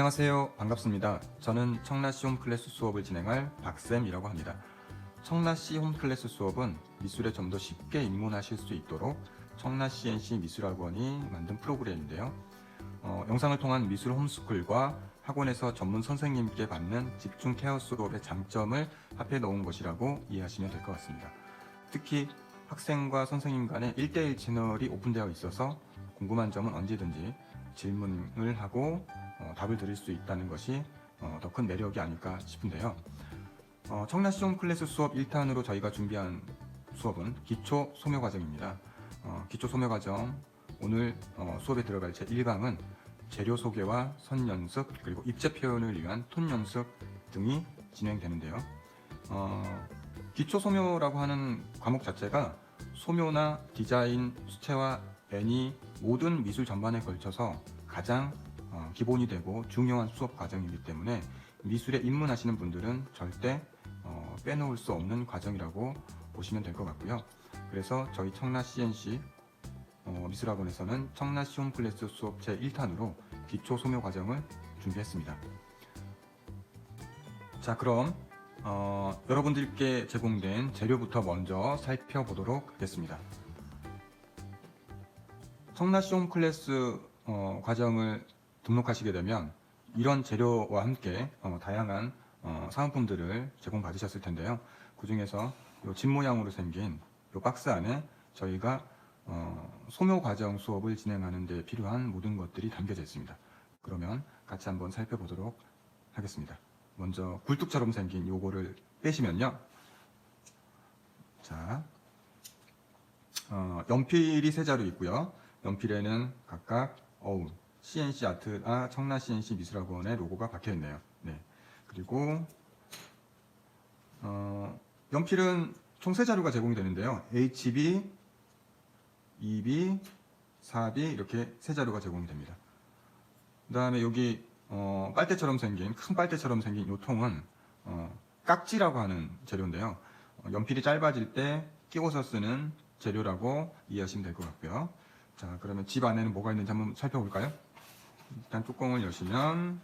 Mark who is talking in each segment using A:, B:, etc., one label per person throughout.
A: 안녕하세요. 반갑습니다. 저는 청라시 홈클래스 수업을 진행할 박쌤이라고 합니다. 청라시 홈클래스 수업은 미술에 좀 더 쉽게 입문하실 수 있도록 청라시 NC 미술학원이 만든 프로그램인데요. 영상을 통한 미술 홈스쿨과 학원에서 전문 선생님께 받는 집중 케어 수업의 장점을 합해 놓은 것이라고 이해하시면 될 것 같습니다. 특히 학생과 선생님 간의 1대1 채널이 오픈되어 있어서 궁금한 점은 언제든지 질문을 하고 답을 드릴 수 있다는 것이 더 큰 매력이 아닐까 싶은데요. 청라시 홈클래스 수업 1탄으로 저희가 준비한 수업은 기초 소묘 과정입니다. 기초 소묘 과정 오늘 수업에 들어갈 제1강은 재료 소개와 선 연습 그리고 입체 표현을 위한 톤 연습 등이 진행되는데요. 기초 소묘라고 하는 과목 자체가 소묘나 디자인, 수채화, 애니 모든 미술 전반에 걸쳐서 가장 기본이 되고 중요한 수업 과정이기 때문에 미술에 입문하시는 분들은 절대 빼놓을 수 없는 과정이라고 보시면 될 것 같고요. 그래서 저희 청라시 NC 미술학원에서는 청라시 홈클래스 수업 제1탄으로 기초 소묘 과정을 준비했습니다. 자, 그럼 여러분들께 제공된 재료부터 먼저 살펴보도록 하겠습니다. 청라시 홈클래스 과정을 등록하시게 되면 이런 재료와 함께 다양한 사은품들을 제공받으셨을 텐데요. 그 중에서 이 집 모양으로 생긴 이 박스 안에 저희가 소묘 과정 수업을 진행하는 데 필요한 모든 것들이 담겨져 있습니다. 그러면 같이 한번 살펴보도록 하겠습니다. 먼저 굴뚝처럼 생긴 요거를 빼시면요. 자, 연필이 세 자루 있고요. 연필에는 각각 CNC 아트나 청라 CNC 미술학원의 로고가 박혀 있네요. 네. 그리고 연필은 총 세 자루가 제공이 되는데요. HB, 2B, 4B 이렇게 세 자루가 제공이 됩니다. 그 다음에 여기 빨대처럼 생긴 큰 빨대처럼 생긴 이 통은 깍지라고 하는 재료인데요. 연필이 짧아질 때 끼워서 쓰는 재료라고 이해하시면 될 것 같고요. 자, 그러면 집 안에는 뭐가 있는지 한번 살펴볼까요? 일단 뚜껑을 여시면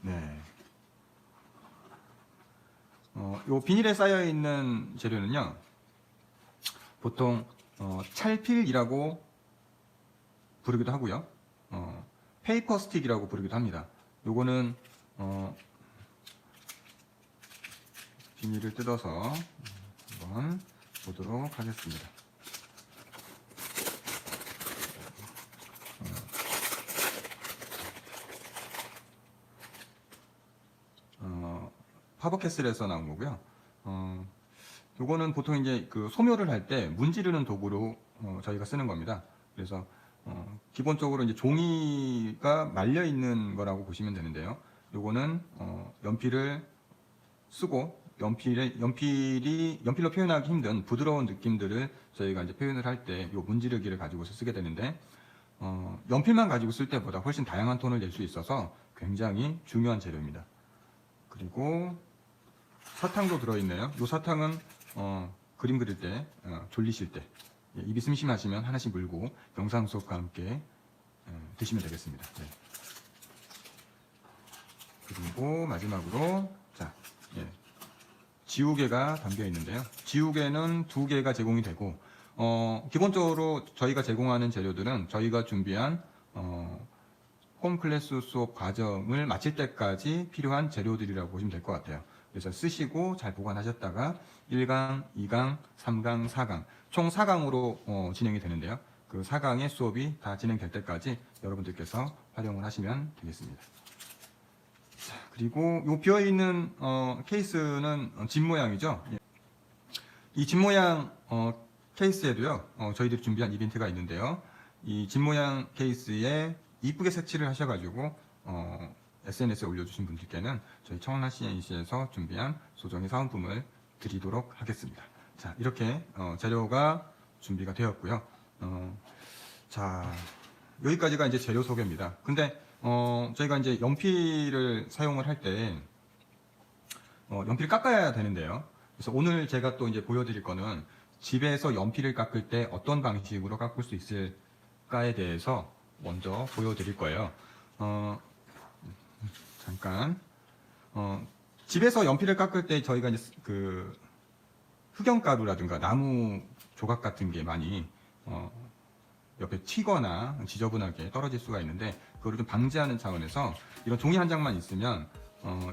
A: 네. 요 비닐에 쌓여 있는 재료는요. 보통 찰필이라고 부르기도 하고요. 페이퍼 스틱이라고 부르기도 합니다. 요거는 비닐을 뜯어서 한번 보도록 하겠습니다. 파버캐슬에서 나온 거고요. 요거는 보통 이제 그 소묘를 할 때 문지르는 도구로 저희가 쓰는 겁니다. 그래서 기본적으로 이제 종이가 말려 있는 거라고 보시면 되는데요. 요거는 연필을 쓰고 연필로 표현하기 힘든 부드러운 느낌들을 저희가 이제 표현을 할 때 요 문지르기를 가지고서 쓰게 되는데 연필만 가지고 쓸 때보다 훨씬 다양한 톤을 낼 수 있어서 굉장히 중요한 재료입니다. 그리고 사탕도 들어있네요. 이 사탕은 그림 그릴 때, 졸리실 때 입이 심심하시면 하나씩 물고 영상 수업과 함께 드시면 되겠습니다. 네. 그리고 마지막으로 자, 지우개가 담겨 있는데요. 지우개는 2개가 제공이 되고 기본적으로 저희가 제공하는 재료들은 저희가 준비한 홈클래스 수업 과정을 마칠 때까지 필요한 재료들이라고 보시면 될 것 같아요. 그래서 쓰시고 잘 보관하셨다가 1강, 2강, 3강, 4강 총 4강으로 진행이 되는데요. 그 4강의 수업이 다 진행될 때까지 여러분들께서 활용을 하시면 되겠습니다. 자, 그리고 이 비어있는 케이스는 집 모양이죠. 이 집 모양 케이스에도요. 저희들이 준비한 이벤트가 있는데요. 이 집 모양 케이스에 이쁘게 색칠을 하셔가지고 SNS에 올려주신 분들께는 저희 청라시 NC에서 준비한 소정의 사은품을 드리도록 하겠습니다. 자, 이렇게 재료가 준비가 되었고요. 자, 여기까지가 이제 재료 소개입니다. 근데 저희가 이제 연필을 사용을 할 때 연필을 깎아야 되는데요. 그래서 오늘 제가 또 이제 보여드릴 거는 집에서 연필을 깎을 때 어떤 방식으로 깎을 수 있을까에 대해서 먼저 보여드릴 거예요. 잠깐. 집에서 연필을 깎을 때 저희가 이제 그 흑연가루라든가 나무 조각 같은 게 많이 옆에 튀거나 지저분하게 떨어질 수가 있는데, 그거를 좀 방지하는 차원에서 이런 종이 한 장만 있으면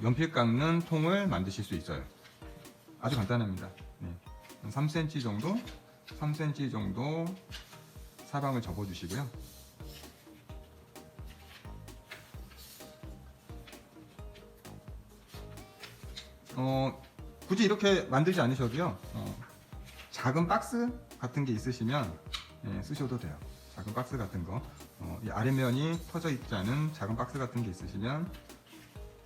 A: 연필 깎는 통을 만드실 수 있어요. 아주 간단합니다. 네. 3cm 정도, 3cm 정도 사방을 접어주시고요. 굳이 이렇게 만들지 않으셔도요. 작은 박스 같은 게 있으시면 쓰셔도 돼요. 작은 박스 같은 거, 이 아랫면이 터져 있지 않은 작은 박스 같은 게 있으시면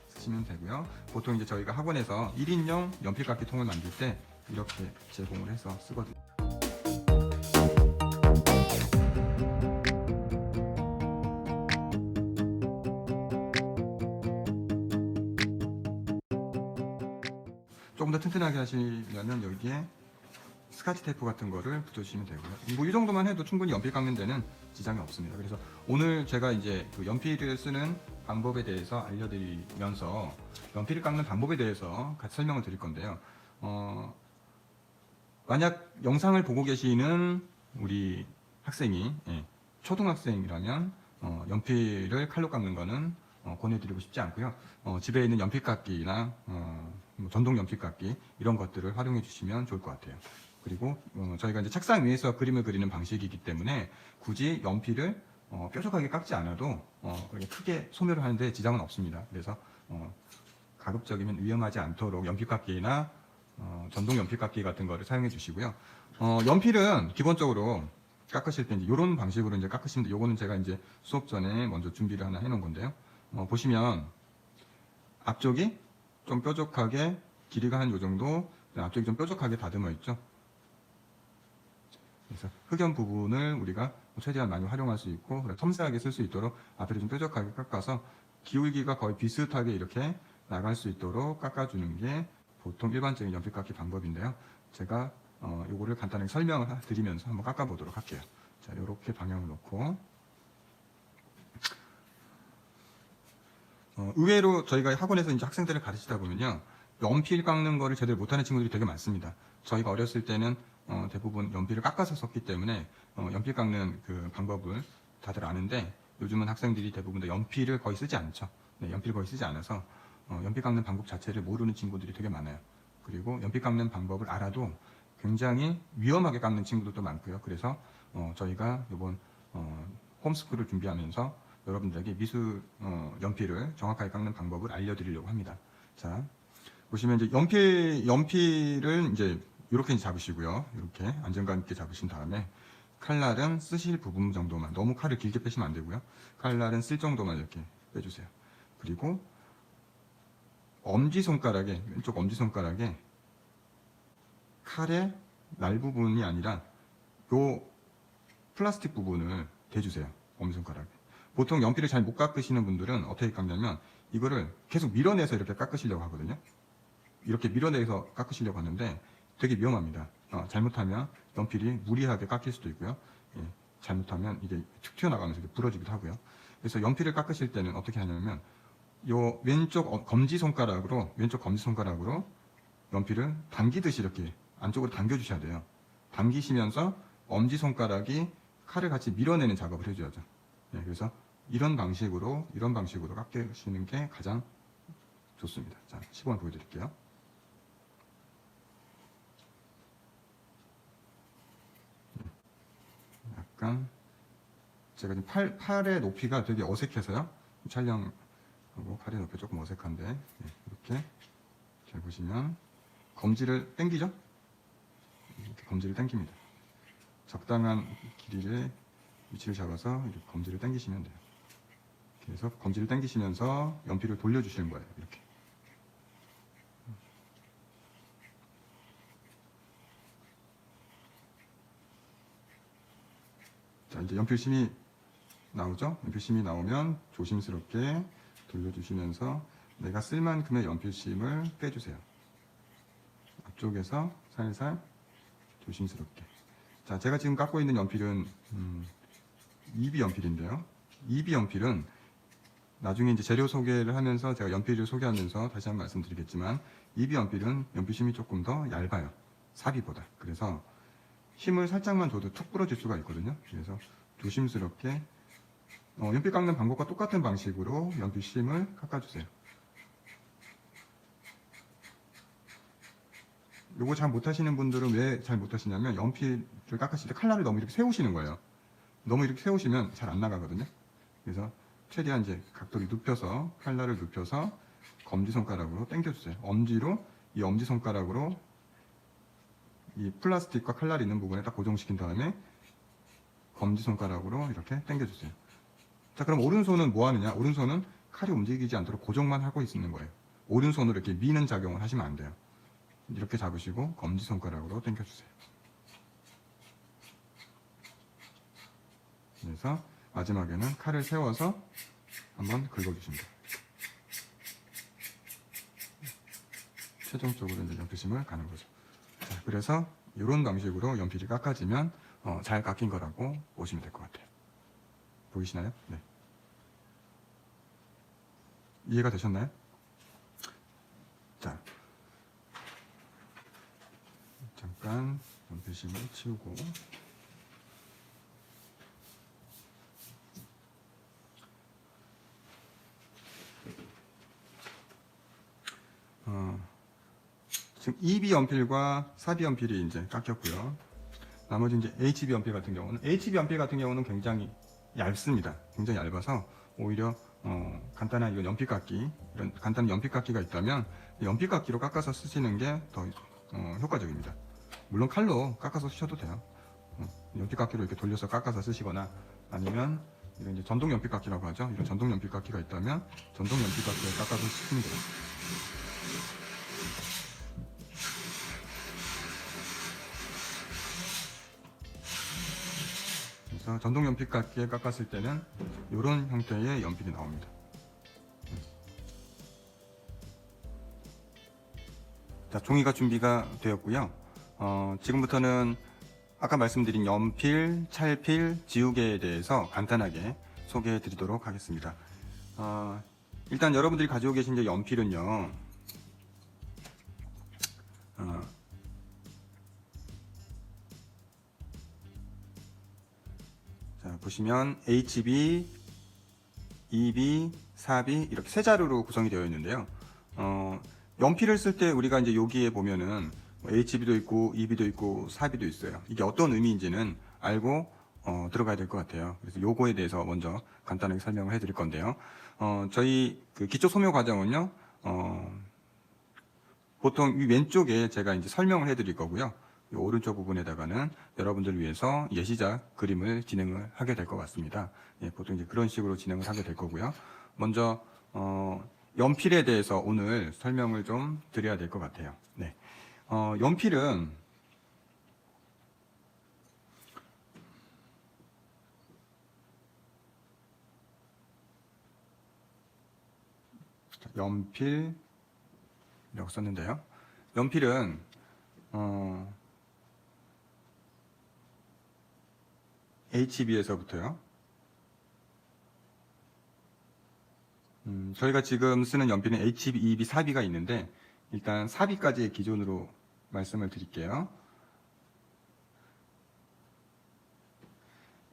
A: 쓰시면 되고요. 보통 이제 저희가 학원에서 1인용 연필깎이 통을 만들 때 이렇게 제공을 해서 쓰거든요. 조금 더 튼튼하게 하시려면 여기에 스카치 테이프 같은 거를 붙여주시면 되고요. 뭐 이 정도만 해도 충분히 연필 깎는 데는 지장이 없습니다. 그래서 오늘 제가 이제 그 연필을 쓰는 방법에 대해서 알려드리면서 연필을 깎는 방법에 대해서 같이 설명을 드릴 건데요. 만약 영상을 보고 계시는 우리 학생이 초등학생이라면 연필을 칼로 깎는 거는 권해드리고 싶지 않고요. 집에 있는 연필깎이나 뭐 전동 연필깎이 이런 것들을 활용해 주시면 좋을 것 같아요. 그리고 저희가 이제 책상 위에서 그림을 그리는 방식이기 때문에 굳이 연필을 뾰족하게 깎지 않아도 그렇게 크게 소묘를 하는데 지장은 없습니다. 그래서 가급적이면 위험하지 않도록 연필깎이나 전동 연필깎이 같은 거를 사용해 주시고요. 연필은 기본적으로 깎으실 때 이제 이런 방식으로 이제 깎으시면 돼. 요거는 제가 이제 수업 전에 먼저 준비를 하나 해 놓은 건데요. 보시면 앞쪽이 좀 뾰족하게 길이가 한 요 정도, 앞쪽이 좀 뾰족하게 다듬어 있죠. 그래서 흑연 부분을 우리가 최대한 많이 활용할 수 있고 섬세하게 쓸 수 있도록 앞에를 좀 뾰족하게 깎아서 기울기가 거의 비슷하게 이렇게 나갈 수 있도록 깎아주는 게 보통 일반적인 연필깎이 방법인데요. 제가 요거를 간단하게 설명을 드리면서 한번 깎아보도록 할게요. 자, 이렇게 방향을 놓고 의외로 저희가 학원에서 이제 학생들을 가르치다 보면요, 연필 깎는 거를 제대로 못하는 친구들이 되게 많습니다. 저희가 어렸을 때는 대부분 연필을 깎아서 썼기 때문에 연필 깎는 그 방법을 다들 아는데, 요즘은 학생들이 대부분 다 연필을 거의 쓰지 않죠. 네, 연필 거의 쓰지 않아서 연필 깎는 방법 자체를 모르는 친구들이 되게 많아요. 그리고 연필 깎는 방법을 알아도 굉장히 위험하게 깎는 친구들도 많고요. 그래서 저희가 이번 홈스쿨을 준비하면서 여러분들에게 미술 연필을 정확하게 깎는 방법을 알려드리려고 합니다. 자, 보시면 이제 연필을 이제 이렇게 잡으시고요. 이렇게 안정감 있게 잡으신 다음에 칼날은 쓰실 부분 정도만, 너무 칼을 길게 빼시면 안 되고요. 칼날은 쓸 정도만 이렇게 빼주세요. 그리고 엄지손가락에, 왼쪽 엄지손가락에 칼의 날 부분이 아니라 요 플라스틱 부분을 대주세요. 엄지손가락에. 보통 연필을 잘 못 깎으시는 분들은 어떻게 깎냐면 이거를 계속 밀어내서 이렇게 깎으시려고 하거든요. 이렇게 밀어내서 깎으시려고 하는데 되게 위험합니다. 잘못하면 연필이 무리하게 깎일 수도 있고요. 잘못하면 이게 툭 튀어나가면서 이렇게 부러지기도 하고요. 그래서 연필을 깎으실 때는 어떻게 하냐면 요 왼쪽 검지손가락으로 연필을 당기듯이 이렇게 안쪽으로 당겨주셔야 돼요. 당기시면서 엄지손가락이 칼을 같이 밀어내는 작업을 해줘야죠. 그래서 이런 방식으로 깎으시는 게 가장 좋습니다. 자, 시범을 보여드릴게요. 약간 제가 지금 팔의 높이가 되게 어색해서요. 촬영하고 팔의 높이 조금 어색한데 이렇게 잘 보시면 검지를 당기죠. 이렇게 검지를 당깁니다. 적당한 길이의 위치를 잡아서 이렇게 검지를 당기시면 돼요. 그래서 검지를 당기시면서 연필을 돌려주시는 거예요. 이렇게. 자, 이제 연필심이 나오죠? 연필심이 나오면 조심스럽게 돌려주시면서 내가 쓸 만큼의 연필심을 빼주세요. 앞쪽에서 살살 조심스럽게. 자, 제가 지금 깎고 있는 연필은 EB 연필인데요. EB 연필은 나중에 이제 재료 소개를 하면서 제가 연필을 소개하면서 다시 한번 말씀드리겠지만 EB 연필은 연필심이 조금 더 얇아요. 사비보다. 그래서 힘을 살짝만 줘도 툭 부러질 수가 있거든요. 그래서 조심스럽게 연필 깎는 방법과 똑같은 방식으로 연필심을 깎아주세요. 요거 잘 못하시는 분들은 왜 잘 못하시냐면 연필을 깎으실 때 칼날을 너무 이렇게 세우시는 거예요. 너무 이렇게 세우시면 잘 안 나가거든요. 그래서 최대한 이제 각도를 눕혀서 칼날을 눕혀서 검지손가락으로 당겨주세요. 이 엄지손가락으로 이 플라스틱과 칼날이 있는 부분에 딱 고정시킨 다음에 검지손가락으로 이렇게 당겨주세요. 자, 그럼 오른손은 뭐 하느냐? 오른손은 칼이 움직이지 않도록 고정만 하고 있는 거예요. 오른손으로 이렇게 미는 작용을 하시면 안 돼요. 이렇게 잡으시고 검지손가락으로 당겨주세요. 그래서 마지막에는 칼을 세워서 한번 긁어주십니다. 최종적으로 이제 연필심을 가는 거죠. 자, 그래서 이런 방식으로 연필이 깎아지면 잘 깎인 거라고 보시면 될 것 같아요. 보이시나요? 네. 이해가 되셨나요? 자, 잠깐 연필심을 치우고 지금 EB 연필과 사비 연필이 이제 깎였고요. 나머지 이제 HB 연필 같은 경우는 굉장히 얇습니다. 굉장히 얇아서 오히려 간단한 이런 연필 깎기, 이런 간단한 연필 깎기가 있다면 연필 깎기로 깎아서 쓰시는 게 더 효과적입니다. 물론 칼로 깎아서 쓰셔도 돼요. 연필 깎기로 이렇게 돌려서 깎아서 쓰시거나 아니면 이런 이제 전동 연필 깎기라고 하죠. 이런 전동 연필 깎기가 있다면 전동 연필 깎기로 깎아서 쓰시면 돼요. 그래서 전동 연필 깎기에 깎았을 때는 이런 형태의 연필이 나옵니다. 자, 종이가 준비가 되었고요. 지금부터는 아까 말씀드린 연필, 찰필, 지우개에 대해서 간단하게 소개해 드리도록 하겠습니다. 일단 여러분들이 가지고 계신 이제 연필은요. 자, 보시면 HB, EB, 4B 이렇게 세 자루로 구성이 되어 있는데요. 연필을 쓸 때 우리가 이제 여기에 보면은 HB도 있고 EB도 있고 4B도 있어요. 이게 어떤 의미인지는 알고 들어가야 될 것 같아요. 그래서 요거에 대해서 먼저 간단하게 설명을 해드릴 건데요. 저희 그 기초 소묘 과정은요. 보통 이 왼쪽에 제가 이제 설명을 해드릴 거고요. 이 오른쪽 부분에다가는 여러분들 위해서 예시작 그림을 진행을 하게 될 것 같습니다. 예, 보통 이제 그런 식으로 진행을 하게 될 거고요. 먼저 연필에 대해서 오늘 설명을 좀 드려야 될 것 같아요. 네. 연필은 연필 이라고 썼는데요. 연필은 HB에서부터요. 저희가 지금 쓰는 연필은 HB, EB, 4B가 있는데 일단 4B까지의 기준으로 말씀을 드릴게요.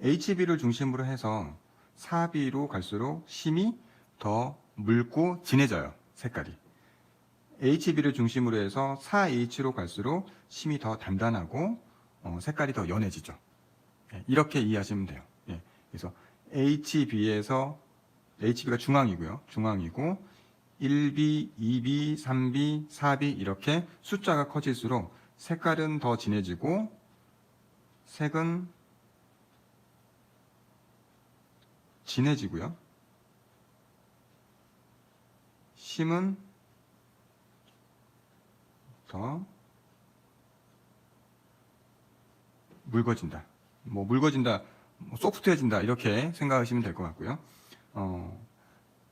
A: HB를 중심으로 해서 4B로 갈수록 심이 더 묽고 진해져요. 색깔이. HB를 중심으로 해서 4H로 갈수록 심이 더 단단하고 색깔이 더 연해지죠. 이렇게 이해하시면 돼요. 예, 그래서 HB가 중앙이고요. 중앙이고 1B, 2B, 3B, 4B 이렇게 숫자가 커질수록 색깔은 더 진해지고 색은 진해지고요. 심은 더 묽어진다. 묽어진다, 소프트해진다 이렇게 생각하시면 될 것 같고요.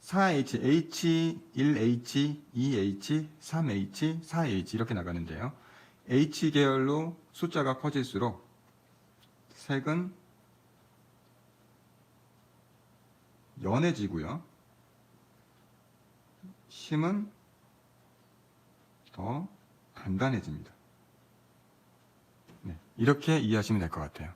A: 4H, H, 1H, 2H, 3H, 4H 이렇게 나가는데요. H 계열로 숫자가 커질수록 색은 연해지고요. 심은 더 단단해집니다. 네, 이렇게 이해하시면 될 것 같아요.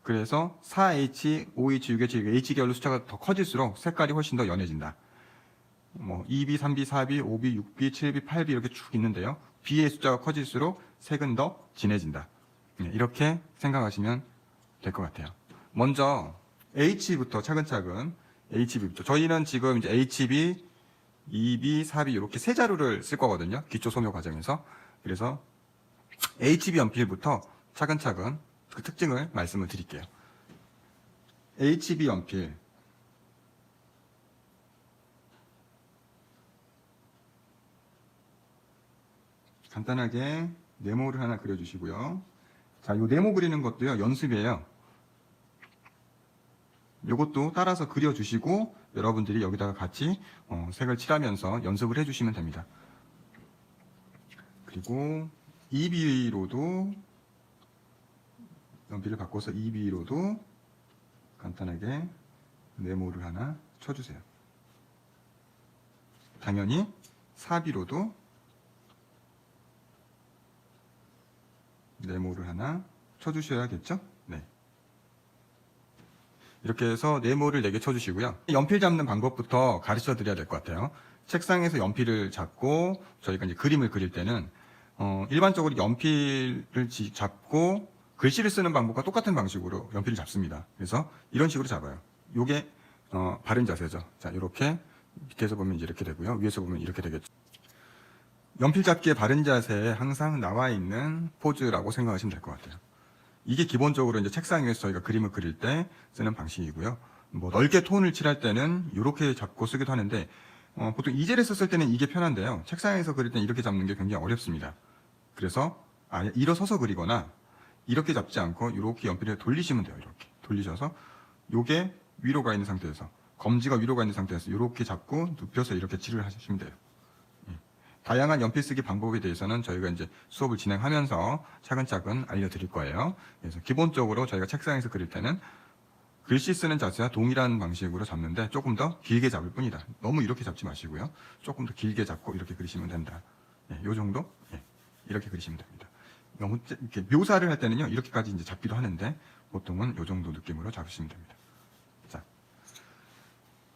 A: 그래서 4H, 5H, 6H, H계열로 숫자가 더 커질수록 색깔이 훨씬 더 연해진다. 2B, 3B, 4B, 5B, 6B, 7B, 8B 이렇게 쭉 있는데요. B의 숫자가 커질수록 색은 더 진해진다. 네, 이렇게 생각하시면 될 것 같아요. 먼저 H부터 차근차근 HB부터. 저희는 지금 이제 HB, 2B, 4B 이렇게 세 자루를 쓸 거거든요. 기초 소묘 과정에서. 그래서 HB 연필부터 차근차근 그 특징을 말씀을 드릴게요. HB 연필. 간단하게 네모를 하나 그려주시고요. 자, 이 네모 그리는 것도요, 연습이에요. 이것도 따라서 그려주시고 여러분들이 여기다가 같이 색을 칠하면서 연습을 해주시면 됩니다. 그리고 2B로도 연필을 바꿔서 2B로도 간단하게 네모를 하나 쳐주세요. 당연히 4B로도 네모를 하나 쳐주셔야겠죠? 네. 이렇게 해서 네모를 4개 쳐주시고요. 연필 잡는 방법부터 가르쳐 드려야 될 것 같아요. 책상에서 연필을 잡고 저희가 이제 그림을 그릴 때는 일반적으로 연필을 잡고 글씨를 쓰는 방법과 똑같은 방식으로 연필을 잡습니다. 그래서 이런 식으로 잡아요. 요게 바른 자세죠. 자, 이렇게 밑에서 보면 이렇게 되고요. 위에서 보면 이렇게 되겠죠. 연필 잡기의 바른 자세에 항상 나와 있는 포즈라고 생각하시면 될 것 같아요. 이게 기본적으로 이제 책상 위에서 저희가 그림을 그릴 때 쓰는 방식이고요. 넓게 톤을 칠할 때는 이렇게 잡고 쓰기도 하는데 보통 이젤에 썼을 때는 이게 편한데요. 책상에서 그릴 때는 이렇게 잡는 게 굉장히 어렵습니다. 그래서 아예 일어서서 그리거나 이렇게 잡지 않고 이렇게 연필을 돌리시면 돼요. 이렇게 돌리셔서 요게 위로 가 있는 상태에서 검지가 위로 가 있는 상태에서 이렇게 잡고 눕혀서 이렇게 칠을 하시면 돼요. 다양한 연필 쓰기 방법에 대해서는 저희가 이제 수업을 진행하면서 차근차근 알려드릴 거예요. 그래서 기본적으로 저희가 책상에서 그릴 때는 글씨 쓰는 자세와 동일한 방식으로 잡는데 조금 더 길게 잡을 뿐이다. 너무 이렇게 잡지 마시고요. 조금 더 길게 잡고 이렇게 그리시면 된다. 요 정도? 이렇게 그리시면 됩니다. 너무 이렇게 묘사를 할 때는요, 이렇게까지 이제 잡기도 하는데 보통은 요 정도 느낌으로 잡으시면 됩니다. 자,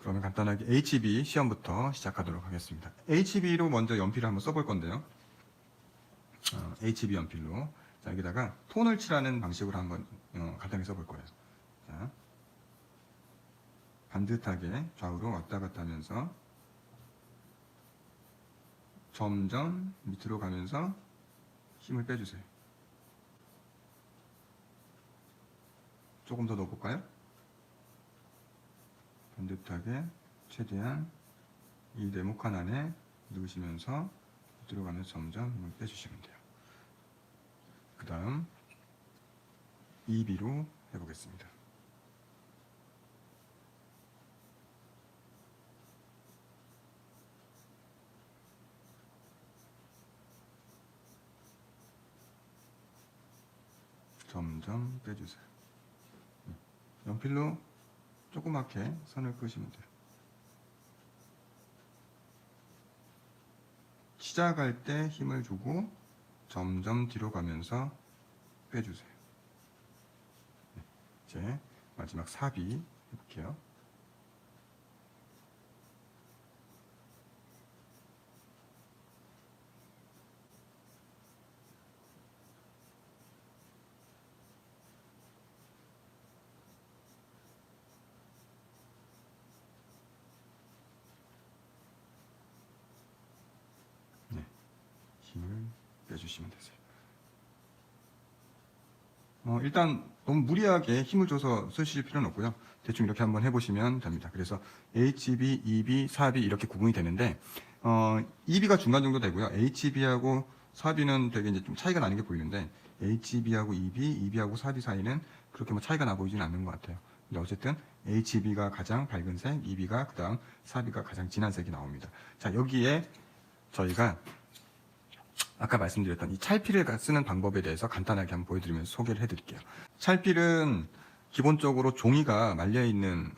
A: 그러면 간단하게 HB 시험부터 시작하도록 하겠습니다. HB로 먼저 연필을 한번 써볼 건데요. HB 연필로. 자, 여기다가 톤을 칠하는 방식으로 한번 간단하게 써볼 거예요. 자, 반듯하게 좌우로 왔다 갔다 하면서 점점 밑으로 가면서 힘을 빼주세요. 조금 더 넣어볼까요? 반듯하게 최대한 이 네모칸 안에 넣으시면서 들어가면서 점점 힘을 빼주시면 돼요. 그 다음 2B로 해보겠습니다. 점점 빼주세요. 연필로 조그맣게 선을 그으시면 돼요. 시작할 때 힘을 주고 점점 뒤로 가면서 빼주세요. 이제 마지막 4B 해볼게요. 힘을 빼주시면 되세요. 일단 너무 무리하게 힘을 줘서 쓰실 필요는 없고요. 대충 이렇게 한번 해보시면 됩니다. 그래서 HB, 2B, 4B 이렇게 구분이 되는데 2B가 중간 정도 되고요. HB하고 4B는 되게 이제 좀 차이가 나는 게 보이는데 HB하고 2B, 2B하고 4B 사이는 그렇게 뭐 차이가 나 보이지는 않는 것 같아요. 근데 어쨌든 HB가 가장 밝은 색, 2B가 그 다음 4B가 가장 진한 색이 나옵니다. 자, 여기에 저희가 아까 말씀드렸던 이 찰필을 쓰는 방법에 대해서 간단하게 한번 보여드리면서 소개를 해드릴게요. 찰필은 기본적으로 종이가 말려있는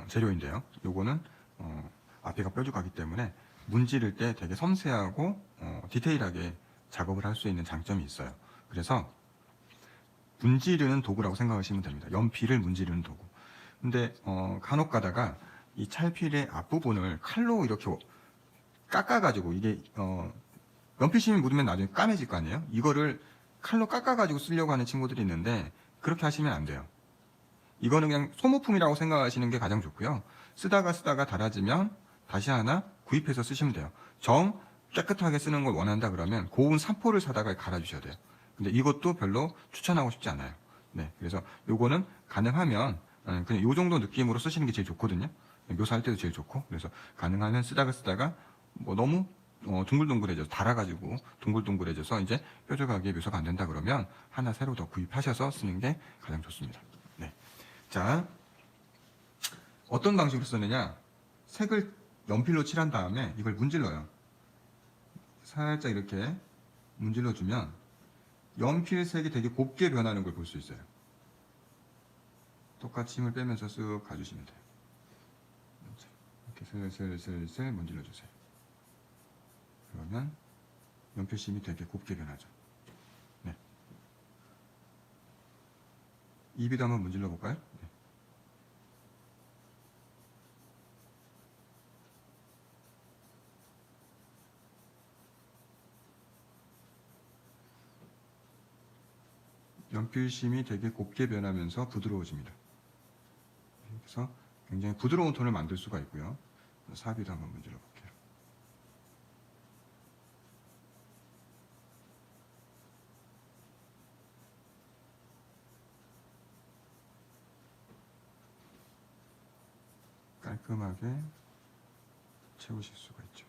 A: 재료인데요. 요거는 앞에가 뾰족하기 때문에 문지를 때 되게 섬세하고 디테일하게 작업을 할 수 있는 장점이 있어요. 그래서 문지르는 도구라고 생각하시면 됩니다. 연필을 문지르는 도구. 근데 간혹 가다가 이 찰필의 앞부분을 칼로 이렇게 깎아가지고 이게 연필심이 묻으면 나중에 까매질 거 아니에요? 이거를 칼로 깎아가지고 쓰려고 하는 친구들이 있는데 그렇게 하시면 안 돼요. 이거는 그냥 소모품이라고 생각하시는 게 가장 좋고요. 쓰다가 닳아지면 다시 하나 구입해서 쓰시면 돼요. 정 깨끗하게 쓰는 걸 원한다 그러면 고운 사포를 사다가 갈아주셔야 돼요. 근데 이것도 별로 추천하고 싶지 않아요. 네, 그래서 요거는 가능하면 그냥 요 정도 느낌으로 쓰시는 게 제일 좋거든요. 묘사할 때도 제일 좋고, 그래서 가능하면 쓰다가 뭐 너무 둥글둥글해져서 달아가지고 둥글둥글해져서 이제 뾰족하게 묘사가 안 된다 그러면 하나 새로 더 구입하셔서 쓰는 게 가장 좋습니다. 네. 자, 어떤 방식으로 쓰느냐? 색을 연필로 칠한 다음에 이걸 문질러요. 살짝 이렇게 문질러주면 연필색이 되게 곱게 변하는 걸 볼 수 있어요. 똑같이 힘을 빼면서 쓱 가주시면 돼요. 이렇게 슬슬 문질러주세요. 그러면 연필심이 되게 곱게 변하죠. 네. 입에도 한번 문질러 볼까요? 네. 연필심이 되게 곱게 변하면서 부드러워집니다. 그래서 굉장히 부드러운 톤을 만들 수가 있고요. 사비도 한번 문질러 볼게요. 깔끔하게 채우실 수가 있죠.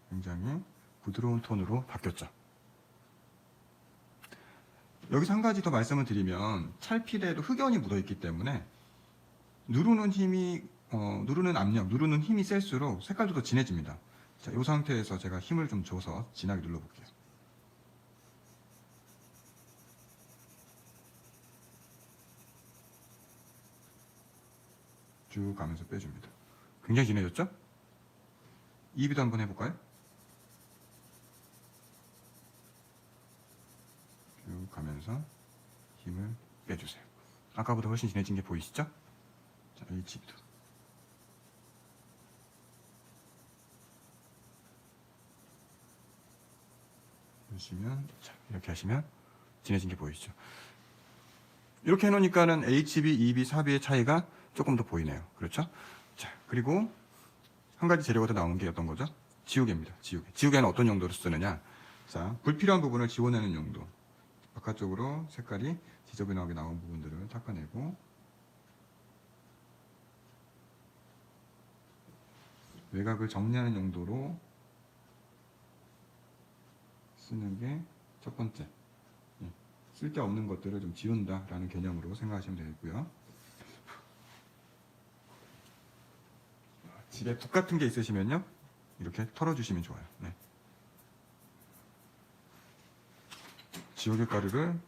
A: 굉장히 부드러운 톤으로 바뀌었죠. 여기서 한 가지 더 말씀을 드리면 찰필에도 흑연이 묻어있기 때문에 누르는 압력, 누르는 힘이 셀수록 색깔도 더 진해집니다. 자, 이 상태에서 제가 힘을 좀 줘서 진하게 눌러볼게요. 쭉 가면서 빼줍니다. 굉장히 진해졌죠? 입이도 한번 해볼까요? 쭉 가면서 힘을 빼주세요. 아까보다 훨씬 진해진 게 보이시죠? 자, H입도. 보시면, 자, 이렇게 하시면 진해진 게 보이시죠? 이렇게 해놓으니까는 HB, EB, 4B의 차이가 조금 더 보이네요. 그렇죠? 자, 그리고 한 가지 재료가 더 나온 게 어떤 거죠? 지우개입니다. 지우개. 지우개는 어떤 용도로 쓰느냐? 자, 불필요한 부분을 지워내는 용도. 바깥쪽으로 색깔이 지저분하게 나온 부분들을 닦아내고, 외곽을 정리하는 용도로 쓰는 게 첫 번째. 쓸데없는 것들을 좀 지운다라는 개념으로 생각하시면 되겠고요. 집에 붓 같은 게 있으시면요, 이렇게 털어주시면 좋아요. 네. 지우개 가루를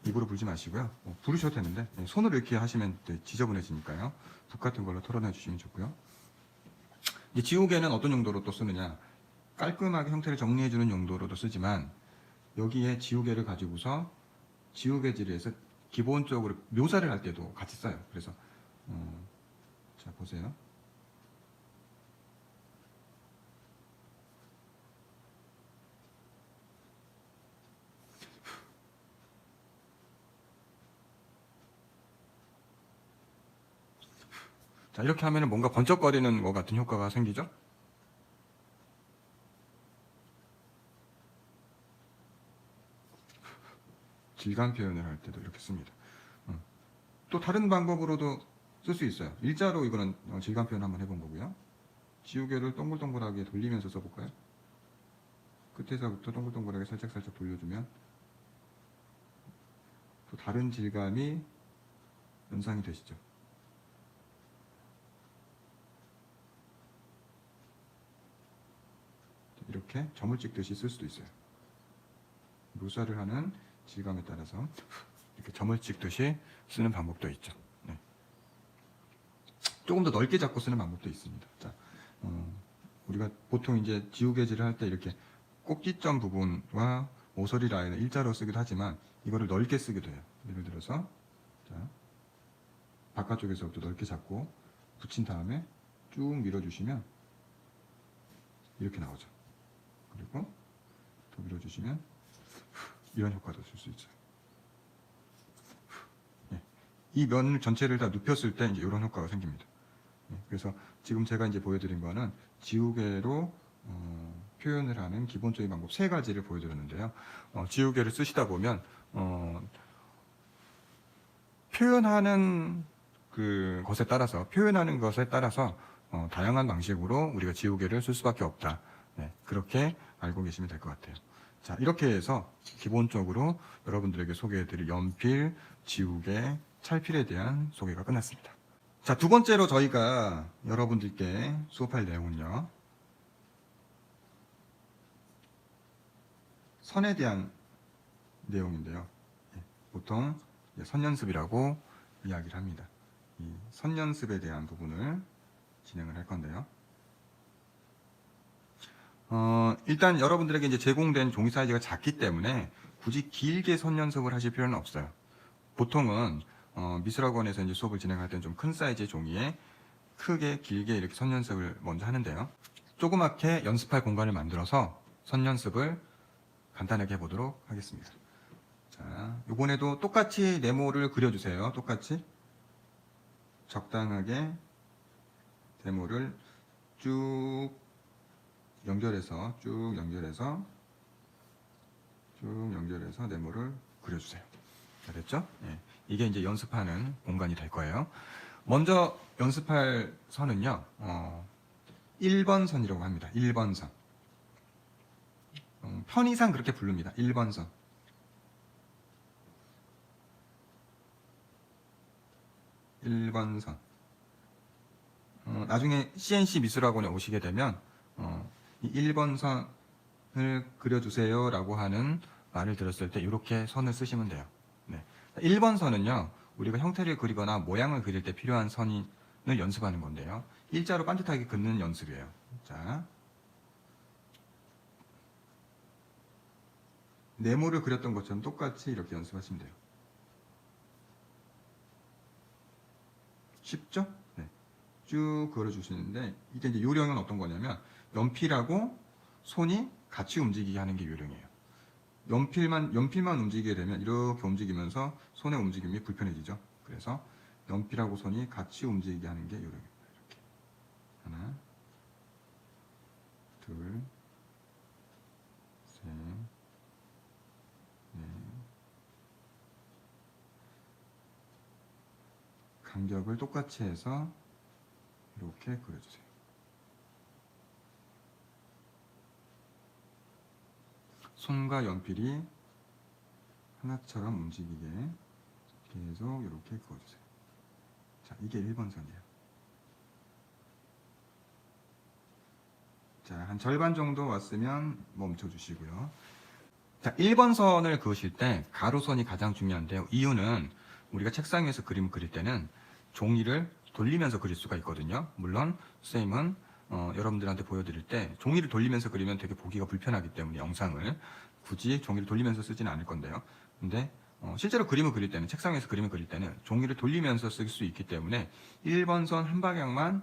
A: 입으로 불지 마시고요. 부르셔도 되는데 손으로 이렇게 하시면 지저분해지니까요. 붓 같은 걸로 털어내 주시면 좋고요. 이 지우개는 어떤 용도로 또 쓰느냐? 깔끔하게 형태를 정리해주는 용도로도 쓰지만 여기에 지우개를 가지고서 지우개질에서 기본적으로 묘사를 할 때도 같이 써요. 그래서 자, 보세요. 자, 이렇게 하면 뭔가 번쩍거리는 것 같은 효과가 생기죠? 질감 표현을 할 때도 이렇게 씁니다. 또 다른 방법으로도 쓸 수 있어요. 일자로 이거는 질감 표현 한번 해본 거고요. 지우개를 동글동글하게 돌리면서 써볼까요? 끝에서부터 동글동글하게 살짝살짝 돌려주면 또 다른 질감이 연상이 되시죠? 이렇게 점을 찍듯이 쓸 수도 있어요. 묘사를 하는 질감에 따라서 이렇게 점을 찍듯이 쓰는 방법도 있죠. 네. 조금 더 넓게 잡고 쓰는 방법도 있습니다. 자, 우리가 보통 이제 지우개질을 할 때 이렇게 꼭지점 부분과 모서리 라인을 일자로 쓰기도 하지만 이거를 넓게 쓰기도 해요. 예를 들어서 자, 바깥쪽에서부터 넓게 잡고 붙인 다음에 쭉 밀어주시면 이렇게 나오죠. 그리고 더 밀어주시면 이런 효과도 쓸 수 있어요. 예. 이 면 전체를 다 눕혔을 때 이제 이런 효과가 생깁니다. 예. 그래서 지금 제가 이제 보여드린 거는 지우개로 표현을 하는 기본적인 방법 3가지를 보여드렸는데요. 지우개를 쓰시다 보면 표현하는 것에 따라서 다양한 방식으로 우리가 지우개를 쓸 수밖에 없다. 네, 그렇게 알고 계시면 될 것 같아요. 자, 이렇게 해서 기본적으로 여러분들에게 소개해드릴 연필, 지우개, 찰필에 대한 소개가 끝났습니다. 자, 두 번째로 저희가 여러분들께 수업할 내용은요, 선에 대한 내용인데요. 보통 선연습이라고 이야기를 합니다. 이 선연습에 대한 부분을 진행을 할 건데요. 일단 여러분들에게 이제 제공된 종이 사이즈가 작기 때문에 굳이 길게 선연습을 하실 필요는 없어요. 보통은 미술학원에서 이제 수업을 진행할 때는 좀 큰 사이즈의 종이에 크게 길게 이렇게 선연습을 먼저 하는데요. 조그맣게 연습할 공간을 만들어서 선연습을 간단하게 해보도록 하겠습니다. 자, 이번에도 똑같이 네모를 그려주세요. 똑같이 적당하게 네모를 쭉 연결해서 네모를 그려주세요. 됐죠? 예. 이게 이제 연습하는 공간이 될 거예요. 먼저 연습할 선은요, 1번 선이라고 합니다. 1번 선. 편의상 그렇게 부릅니다. 1번 선. 1번 선. 나중에 CNC 미술학원에 오시게 되면 이 1번 선을 그려주세요 라고 하는 말을 들었을 때 이렇게 선을 쓰시면 돼요. 네. 1번 선은요, 우리가 형태를 그리거나 모양을 그릴 때 필요한 선을 연습하는 건데요. 일자로 반듯하게 긋는 연습이에요. 자, 네모를 그렸던 것처럼 똑같이 이렇게 연습하시면 돼요. 쉽죠? 네. 쭉 그려주시는데, 이게 이제 요령은 어떤 거냐면, 연필하고 손이 같이 움직이게 하는 게 요령이에요. 연필만 움직이게 되면 이렇게 움직이면서 손의 움직임이 불편해지죠. 그래서 연필하고 손이 같이 움직이게 하는 게 요령입니다. 이렇게. 하나, 둘, 셋, 넷. 간격을 똑같이 해서 이렇게 그려주세요. 손과 연필이 하나처럼 움직이게 계속 이렇게 그어주세요. 자, 이게 1번 선이에요. 자, 한 절반 정도 왔으면 멈춰주시고요. 자, 1번 선을 그으실 때 가로선이 가장 중요한데요. 이유는 우리가 책상 위에서 그림을 그릴 때는 종이를 돌리면서 그릴 수가 있거든요. 물론 선생님은 여러분들한테 보여드릴 때 종이를 돌리면서 그리면 되게 보기가 불편하기 때문에 영상을 굳이 종이를 돌리면서 쓰지는 않을 건데요. 근데 실제로 그림을 그릴 때는, 책상 위에서 그림을 그릴 때는 종이를 돌리면서 쓸 수 있기 때문에 1번 선 한 방향만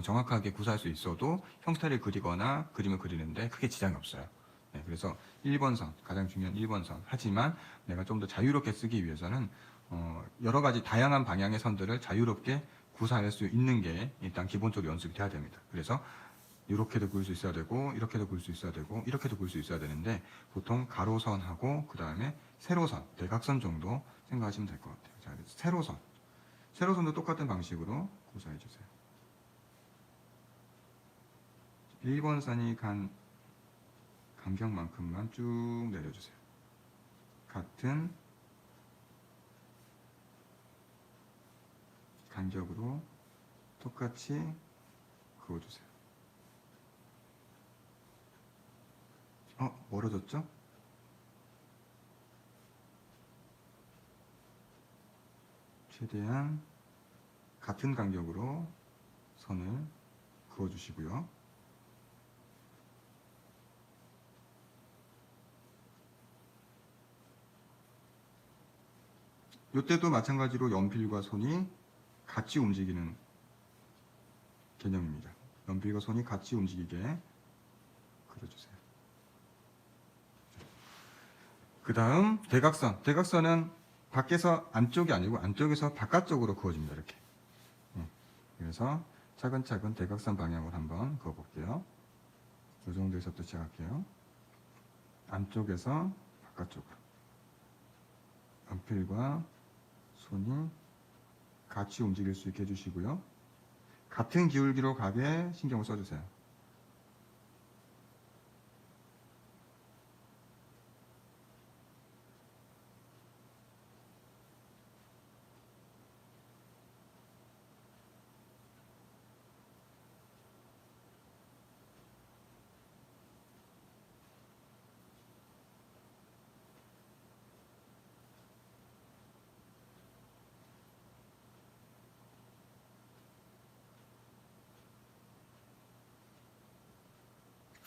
A: 정확하게 구사할 수 있어도 형태를 그리거나 그림을 그리는데 크게 지장이 없어요. 네, 그래서 1번 선, 가장 중요한 1번 선. 하지만 내가 좀 더 자유롭게 쓰기 위해서는 여러 가지 다양한 방향의 선들을 자유롭게 구사할 수 있는 게 일단 기본적으로 연습이 돼야 됩니다. 그래서 이렇게도 그을 수 있어야 되고, 이렇게도 그을 수 있어야 되고, 이렇게도 그을 수 있어야 되는데, 보통 가로선하고 그 다음에 세로선, 대각선 정도 생각하시면 될 것 같아요. 자, 그래서 세로선도 똑같은 방식으로 구사해 주세요. 1번 선이 간 간격만큼만 쭉 내려주세요. 같은 간격으로 똑같이 그어주세요. 멀어졌죠? 최대한 같은 간격으로 선을 그어주시고요. 이때도 마찬가지로 연필과 손이 같이 움직이는 개념입니다. 연필과 손이 같이 움직이게 그려주세요. 그 다음 대각선. 대각선은 밖에서 안쪽이 아니고 안쪽에서 바깥쪽으로 그어집니다. 이렇게. 그래서 차근차근 대각선 방향으로 한번 그어볼게요. 이 정도에서부터 시작할게요. 안쪽에서 바깥쪽으로. 연필과 손이 같이 움직일 수 있게 해주시고요. 같은 기울기로 가게 신경을 써주세요.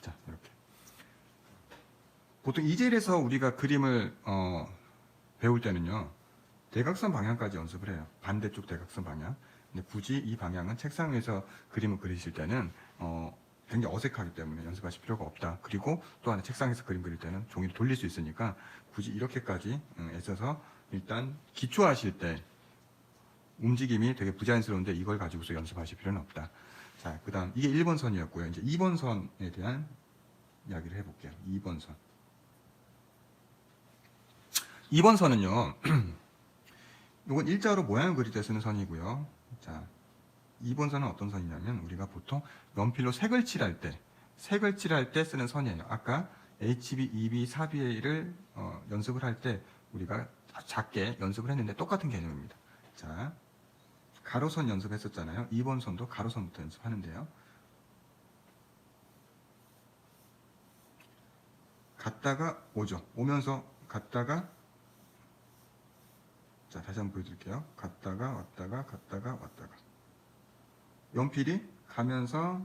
A: 자, 이렇게. 보통 이젤에서 우리가 그림을 배울 때는요, 대각선 방향까지 연습을 해요. 반대쪽 대각선 방향. 근데 굳이 이 방향은 책상 위에서 그림을 그리실 때는 굉장히 어색하기 때문에 연습하실 필요가 없다. 그리고 또 하나 책상에서 그림 그릴 때는 종이를 돌릴 수 있으니까 굳이 이렇게까지 애써서 일단 기초하실 때 움직임이 되게 부자연스러운데 이걸 가지고서 연습하실 필요는 없다. 자, 그 다음 이게 1번 선이었고요. 이제 2번 선에 대한 이야기를 해볼게요. 2번 선. 2번 선은요. 이건 일자로 모양을 그릴 때 쓰는 선이고요. 자, 2번 선은 어떤 선이냐면 우리가 보통 연필로 색을 칠할 때 쓰는 선이에요. 아까 HB, EB, 4BA를 연습을 할 때 우리가 작게 연습을 했는데 똑같은 개념입니다. 자, 가로선 연습했었잖아요. 2번 선도 가로선부터 연습하는데요. 갔다가 오죠. 오면서 갔다가, 자, 다시 한번 보여드릴게요. 갔다가 왔다가 갔다가 왔다가. 연필이 가면서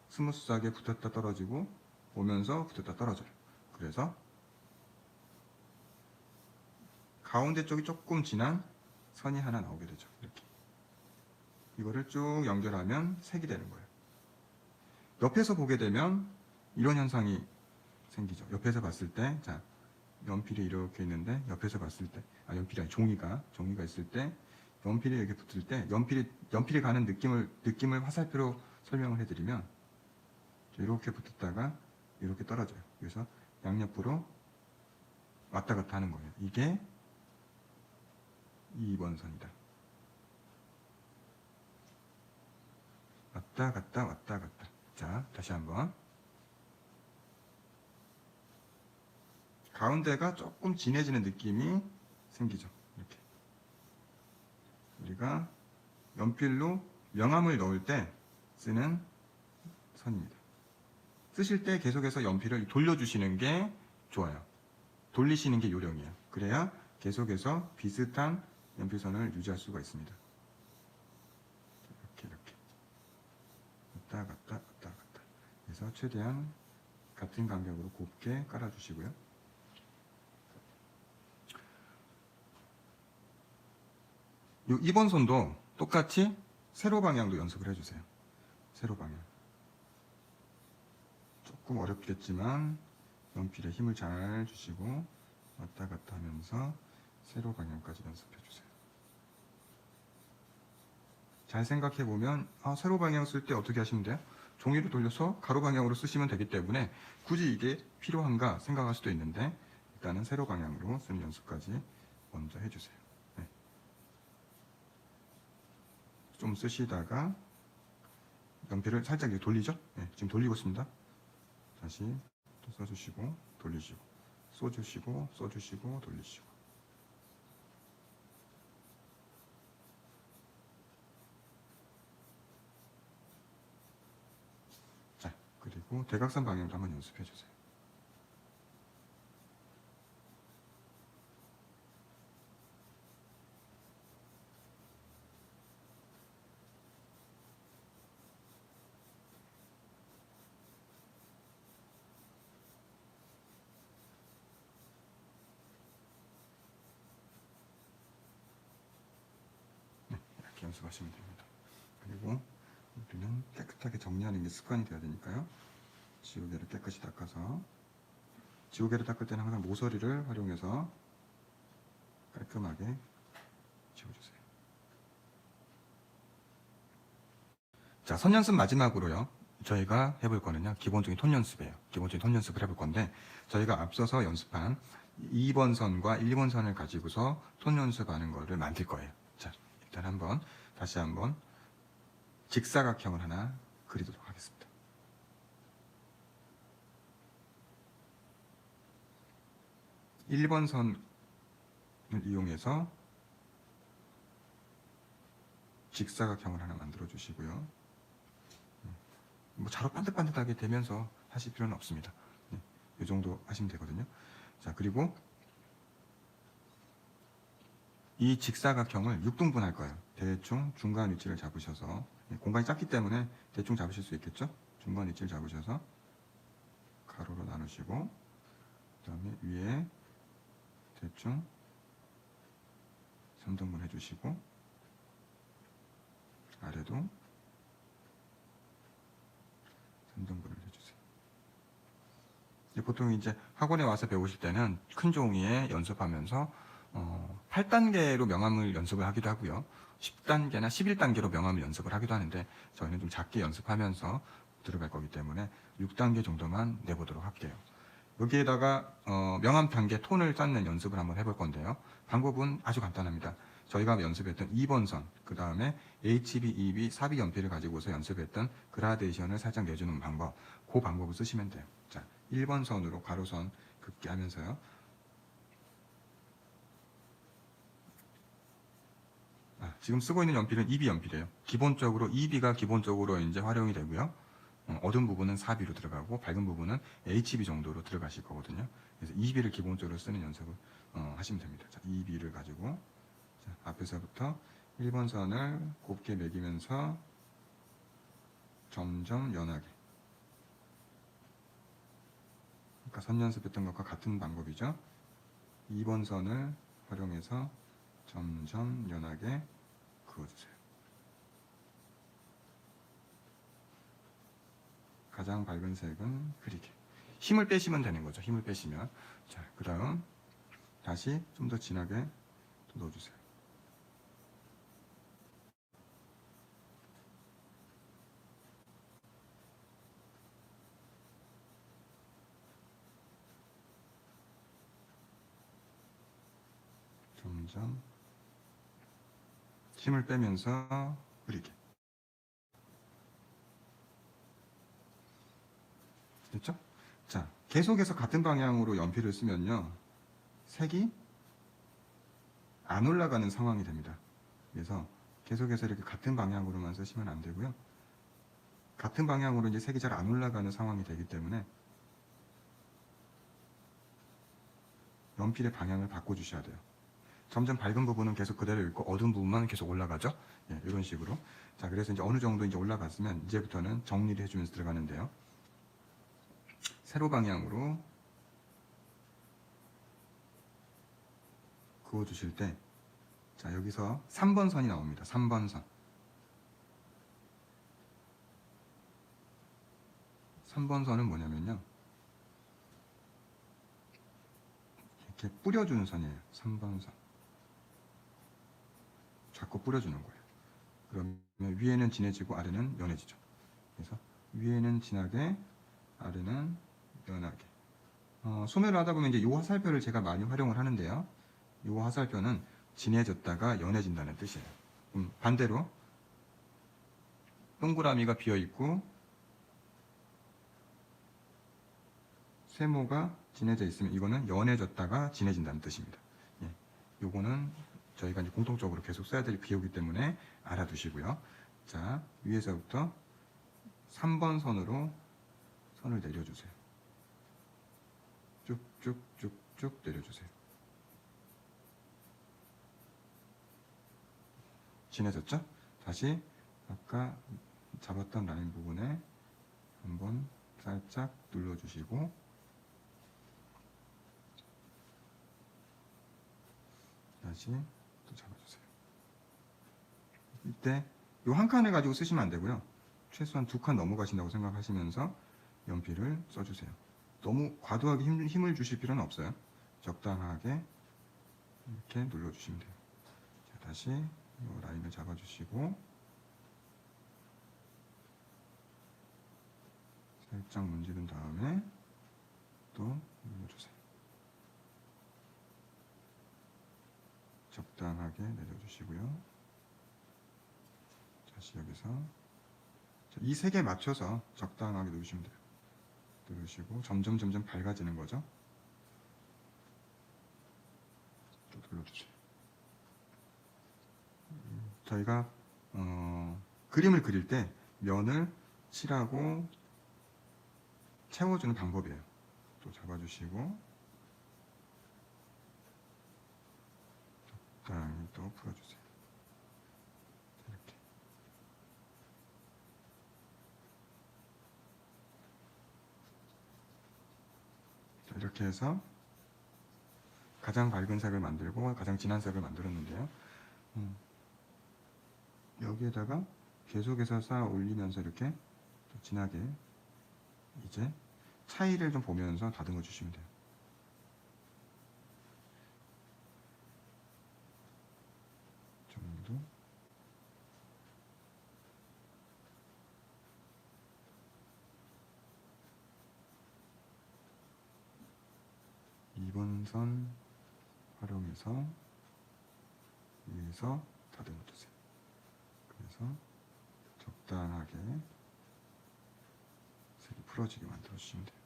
A: 스무스하게 붙었다 떨어지고 오면서 붙었다 떨어져요. 그래서 가운데 쪽이 조금 진한 선이 하나 나오게 되죠. 이렇게. 이거를 쭉 연결하면 색이 되는 거예요. 옆에서 보게 되면 이런 현상이 생기죠. 옆에서 봤을 때, 자, 연필이 이렇게 있는데 옆에서 봤을 때, 연필이 아니 종이가 있을 때, 연필이 이렇게 붙을 때, 연필이 가는 느낌을 화살표로 설명을 해드리면 이렇게 붙었다가 이렇게 떨어져요. 그래서 양옆으로 왔다 갔다 하는 거예요. 이게 2번 선이다. 왔다 갔다 왔다 갔다. 자, 다시 한번. 가운데가 조금 진해지는 느낌이 생기죠. 이렇게. 우리가 연필로 명암을 넣을 때 쓰는 선입니다. 쓰실 때 계속해서 연필을 돌려주시는 게 좋아요. 돌리시는 게 요령이에요. 그래야 계속해서 비슷한 연필선을 유지할 수가 있습니다. 이렇게 왔다 갔다 왔다 갔다. 그래서 최대한 같은 간격으로 곱게 깔아주시고요. 이 2번 선도 똑같이 세로 방향도 연습을 해주세요. 세로 방향. 조금 어렵겠지만 연필에 힘을 잘 주시고 왔다 갔다 하면서 세로 방향까지 연습해주세요. 잘 생각해보면 세로 방향 쓸 때 어떻게 하시면 돼요? 종이를 돌려서 가로 방향으로 쓰시면 되기 때문에 굳이 이게 필요한가 생각할 수도 있는데 일단은 세로 방향으로 쓰는 연습까지 먼저 해주세요. 네. 좀 쓰시다가 연필을 살짝 이렇게 돌리죠? 네, 지금 돌리고 있습니다. 다시 또 써주시고 돌리시고 쏘주시고 써주시고 돌리시고. 자, 그리고 대각선 방향도 한번 연습해 주세요. 연습하시면 됩니다. 그리고 우리는 깨끗하게 정리하는 게 습관이 되어야 되니까요. 지우개를 깨끗이 닦아서, 지우개를 닦을 때는 항상 모서리를 활용해서 깔끔하게 지워주세요. 자, 선 연습 마지막으로요. 저희가 해볼 거는요, 기본적인 톤 연습이에요. 기본적인 톤 연습을 해볼 건데, 저희가 앞서서 연습한 2번 선과 1번 선을 가지고서 톤 연습하는 거를 만들 거예요. 자, 일단 다시 한번 직사각형을 하나 그리도록 하겠습니다. (1번) 선을 이용해서 직사각형을 하나 만들어 주시고요. 뭐 자로 반듯반듯하게 되면서 하실 필요는 없습니다. 이 정도 하시면 되거든요. 자, 그리고 이 직사각형을 6등분 할 거예요. 대충 중간 위치를 잡으셔서, 공간이 작기 때문에 대충 잡으실 수 있겠죠? 중간 위치를 잡으셔서 가로로 나누시고, 그 다음에 위에 대충 3등분 해주시고, 아래도 3등분을 해주세요. 보통 이제 학원에 와서 배우실 때는 큰 종이에 연습하면서 8단계로 명암을 연습을 하기도 하고요. 10단계나 11단계로 명암을 연습을 하기도 하는데, 저희는 좀 작게 연습하면서 들어갈 거기 때문에 6단계 정도만 내보도록 할게요. 여기에다가 명암 단계 톤을 쌓는 연습을 한번 해볼 건데요. 방법은 아주 간단합니다. 저희가 연습했던 2번 선, 그 다음에 HB, EB, 사비 연필을 가지고서 연습했던 그라데이션을 살짝 내주는 방법, 그 방법을 쓰시면 돼요. 자, 1번 선으로 가로선 긋게 하면서요. 지금 쓰고 있는 연필은 EB 연필이에요. 기본적으로 EB가 기본적으로 이제 활용이 되고요. 어두운 부분은 사비로 들어가고 밝은 부분은 HB 정도로 들어가실 거거든요. 그래서 EB를 기본적으로 쓰는 연습을 하시면 됩니다. 자, EB를 가지고, 자, 앞에서부터 1번 선을 곱게 매기면서 점점 연하게, 그러니까 선 연습했던 것과 같은 방법이죠. 2번 선을 활용해서 점점 연하게 그어주세요. 가장 밝은 색은 흐리게. 힘을 빼시면 되는 거죠. 힘을 빼시면. 자, 그 다음 다시 좀 더 진하게 또 넣어주세요. 점점 힘을 빼면서 흐리게. 됐죠? 자, 계속해서 같은 방향으로 연필을 쓰면요, 색이 안 올라가는 상황이 됩니다. 그래서 계속해서 이렇게 같은 방향으로만 쓰시면 안 되고요. 같은 방향으로 이제 색이 잘 안 올라가는 상황이 되기 때문에 연필의 방향을 바꿔주셔야 돼요. 점점 밝은 부분은 계속 그대로 있고 어두운 부분만 계속 올라가죠. 예, 이런 식으로. 자, 그래서 이제 어느 정도 이제 올라갔으면 이제부터는 정리를 해주면서 들어가는데요. 세로 방향으로 그어주실 때, 자, 여기서 3번 선이 나옵니다. 3번 선. 3번 선은 뭐냐면요, 이렇게 뿌려주는 선이에요. 3번 선. 자꾸 뿌려주는 거예요. 그러면 위에는 진해지고 아래는 연해지죠. 그래서 위에는 진하게, 아래는 연하게. 소매를 하다 보면 이제 이 화살표를 제가 많이 활용을 하는데요. 이 화살표는 진해졌다가 연해진다는 뜻이에요. 반대로 동그라미가 비어 있고 세모가 진해져 있으면 이거는 연해졌다가 진해진다는 뜻입니다. 예, 요거는 저희가 이제 공통적으로 계속 써야 될 비호기 때문에 알아두시고요. 자, 위에서부터 3번 선으로 선을 내려주세요. 쭉쭉쭉쭉 내려주세요. 진해졌죠? 다시 아까 잡았던 라인 부분에 한번 살짝 눌러주시고, 다시 또 잡아주세요. 이때 이 한 칸을 가지고 쓰시면 안 되고요. 최소한 2칸 넘어가신다고 생각하시면서 연필을 써주세요. 너무 과도하게 힘을 주실 필요는 없어요. 적당하게 이렇게 눌러주시면 돼요. 자, 다시 이 라인을 잡아주시고 살짝 문지른 다음에 또 눌러주세요. 적당하게 내려주시고요. 다시 여기서 이 세 개 맞춰서 적당하게 누르시면 돼요. 누르시고 점점 밝아지는 거죠. 또 눌러주세요. 저희가 그림을 그릴 때 면을 칠하고 채워주는 방법이에요. 또 잡아주시고 적당히 또 풀어주세요. 이렇게. 자, 이렇게 해서 가장 밝은 색을 만들고 가장 진한 색을 만들었는데요. 여기에다가 계속해서 쌓아 올리면서 이렇게 또 진하게 이제 차이를 좀 보면서 다듬어 주시면 돼요. 정도. 이번 선 활용해서 위에서 다듬어 주세요. 그래서 적당하게 색이 풀어지게 만들어 주시면 돼요.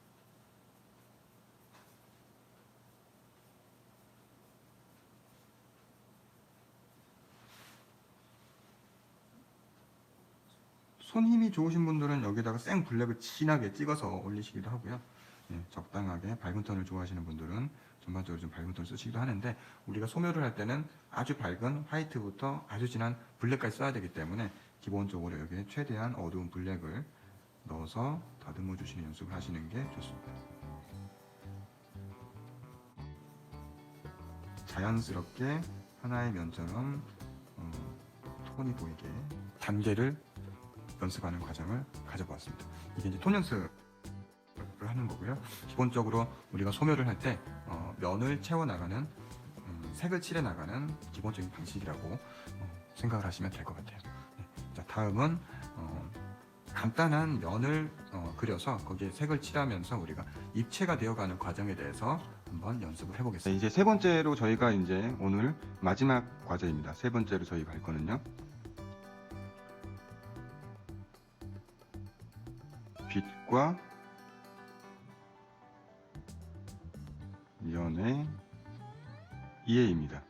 A: 손 힘이 좋으신 분들은 여기다가 생 블랙을 진하게 찍어서 올리시기도 하고요. 예, 적당하게 밝은 톤을 좋아하시는 분들은 전반적으로 좀 밝은 톤을 쓰시기도 하는데, 우리가 소묘를 할 때는 아주 밝은 화이트부터 아주 진한 블랙까지 써야 되기 때문에 기본적으로 여기에 최대한 어두운 블랙을 넣어서 다듬어 주시는 연습을 하시는 게 좋습니다. 자연스럽게 하나의 면처럼 톤이 보이게 단계를 연습하는 과정을 가져보았습니다. 이게 이제 톤 연습을 하는 거고요. 기본적으로 우리가 소묘를 할 때 면을 채워나가는 색을 칠해나가는 기본적인 방식이라고 생각을 하시면 될 것 같아요. 네. 자, 다음은 간단한 면을 그려서 거기에 색을 칠하면서 우리가 입체가 되어가는 과정에 대해서 한번 연습을 해보겠습니다. 네, 이제 세 번째로 저희가 이제 오늘 마지막 과제입니다. 세 번째로 저희가 할 거는요, 빛과 면의 이해입니다.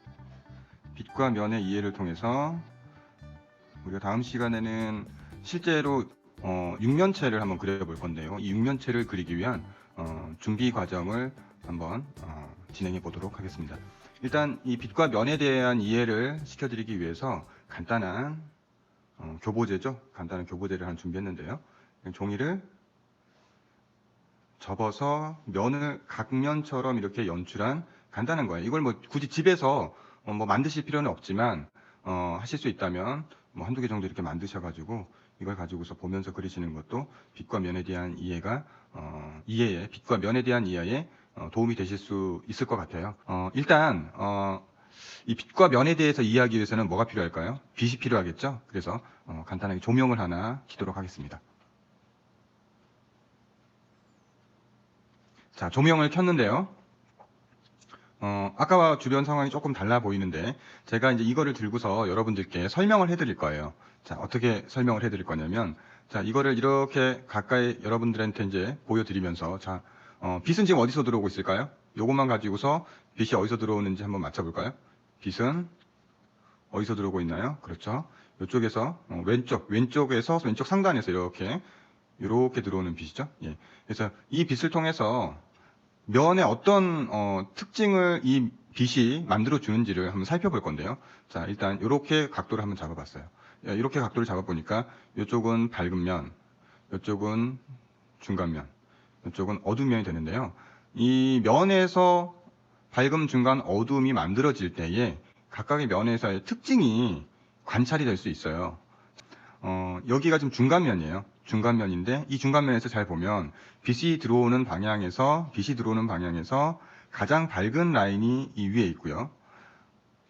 A: 빛과 면의 이해를 통해서 우리가 다음 시간에는 실제로 육면체를 한번 그려볼 건데요. 이 육면체를 그리기 위한 준비 과정을 한번 진행해 보도록 하겠습니다. 일단 이 빛과 면에 대한 이해를 시켜드리기 위해서 간단한 교보제죠. 간단한 교보제를 하나 준비했는데요. 종이를 접어서 면을 각면처럼 이렇게 연출한 간단한 거예요. 이걸 뭐 굳이 집에서 뭐 만드실 필요는 없지만 하실 수 있다면 뭐 한두 개 정도 이렇게 만드셔가지고 이걸 가지고서 보면서 그리시는 것도 빛과 면에 대한 이해가 이해에 빛과 면에 대한 이해에 도움이 되실 수 있을 것 같아요. 일단 이 빛과 면에 대해서 이해하기 위해서는 뭐가 필요할까요? 빛이 필요하겠죠. 그래서 간단하게 조명을 하나 켜도록 하겠습니다. 자, 조명을 켰는데요. 아까와 주변 상황이 조금 달라 보이는데, 제가 이제 이거를 들고서 여러분들께 설명을 해드릴 거예요. 자, 어떻게 설명을 해드릴 거냐면, 자, 이거를 이렇게 가까이 여러분들한테 이제 보여드리면서, 자, 빛은 지금 어디서 들어오고 있을까요? 요것만 가지고서 빛이 어디서 들어오는지 한번 맞춰볼까요? 빛은 어디서 들어오고 있나요? 그렇죠. 이쪽에서, 왼쪽에서, 왼쪽 상단에서 이렇게 들어오는 빛이죠. 예. 그래서 이 빛을 통해서 면의 어떤 특징을 이 빛이 만들어 주는지를 한번 살펴볼 건데요. 자, 일단 이렇게 각도를 한번 잡아봤어요. 이렇게 각도를 잡아보니까 이쪽은 밝은 면, 이쪽은 중간 면, 이쪽은 어두운 면이 되는데요. 이 면에서 밝음, 중간, 어두움이 만들어질 때에 각각의 면에서의 특징이 관찰이 될 수 있어요. 여기가 지금 중간면이에요. 중간면인데 이 중간면에서 잘 보면 빛이 들어오는 방향에서 가장 밝은 라인이 이 위에 있고요.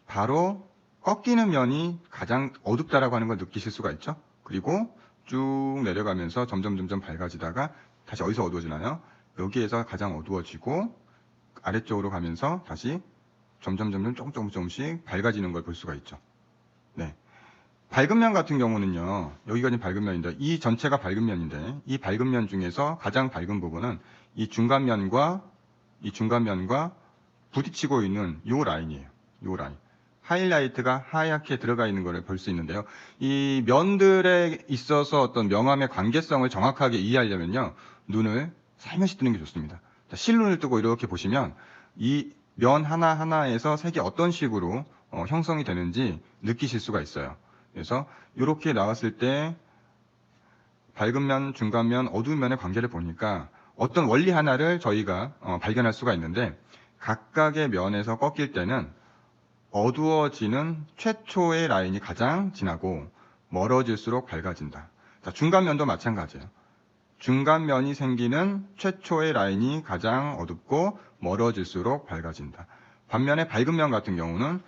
A: 바로 꺾이는 면이 가장 어둡다라고 하는 걸 느끼실 수가 있죠. 그리고 쭉 내려가면서 점점 밝아지다가 다시 어디서 어두워지나요? 여기에서 가장 어두워지고 아래쪽으로 가면서 다시 점점 조금씩 밝아지는 걸 볼 수가 있죠. 네. 밝은 면 같은 경우는요, 여기가 지금 밝은 면인데, 이 전체가 밝은 면인데, 이 밝은 면 중에서 가장 밝은 부분은 이 중간면과 부딪히고 있는 이 라인이에요. 이 라인. 하이라이트가 하얗게 들어가 있는 것을 볼 수 있는데요. 이 면들에 있어서 어떤 명암의 관계성을 정확하게 이해하려면요, 눈을 살며시 뜨는 게 좋습니다. 자, 실눈을 뜨고 이렇게 보시면 이 면 하나하나에서 색이 어떤 식으로 형성이 되는지 느끼실 수가 있어요. 그래서 이렇게 나왔을 때 밝은 면, 중간면, 어두운 면의 관계를 보니까 어떤 원리 하나를 저희가 발견할 수가 있는데, 각각의 면에서 꺾일 때는 어두워지는 최초의 라인이 가장 진하고 멀어질수록 밝아진다. 자, 중간면도 마찬가지예요. 중간면이 생기는 최초의 라인이 가장 어둡고 멀어질수록 밝아진다. 반면에 밝은 면 같은 경우는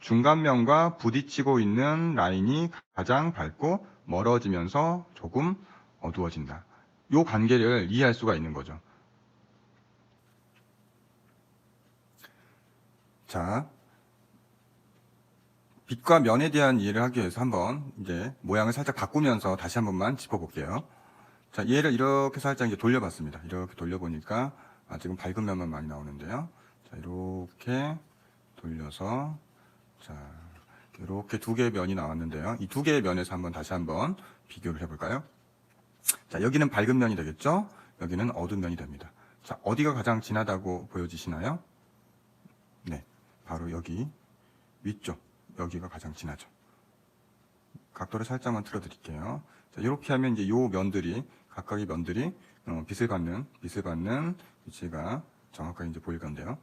A: 중간면과 부딪히고 있는 라인이 가장 밝고 멀어지면서 조금 어두워진다. 이 관계를 이해할 수가 있는 거죠. 자, 빛과 면에 대한 이해를 하기 위해서 한번 이제 모양을 살짝 바꾸면서 다시 한 번만 짚어볼게요. 자, 얘를 이렇게 살짝 이제 돌려봤습니다. 이렇게 돌려보니까 지금 밝은 면만 많이 나오는데요. 자, 이렇게 돌려서, 자, 이렇게 두 개의 면이 나왔는데요. 이 두 개의 면에서 다시 한번 비교를 해볼까요? 자, 여기는 밝은 면이 되겠죠? 여기는 어두운 면이 됩니다. 자, 어디가 가장 진하다고 보여지시나요? 네, 바로 여기 위쪽, 여기가 가장 진하죠. 각도를 살짝만 틀어드릴게요. 자, 이렇게 하면 이제 각각의 면들이 빛을 받는 위치가 정확하게 이제 보일 건데요.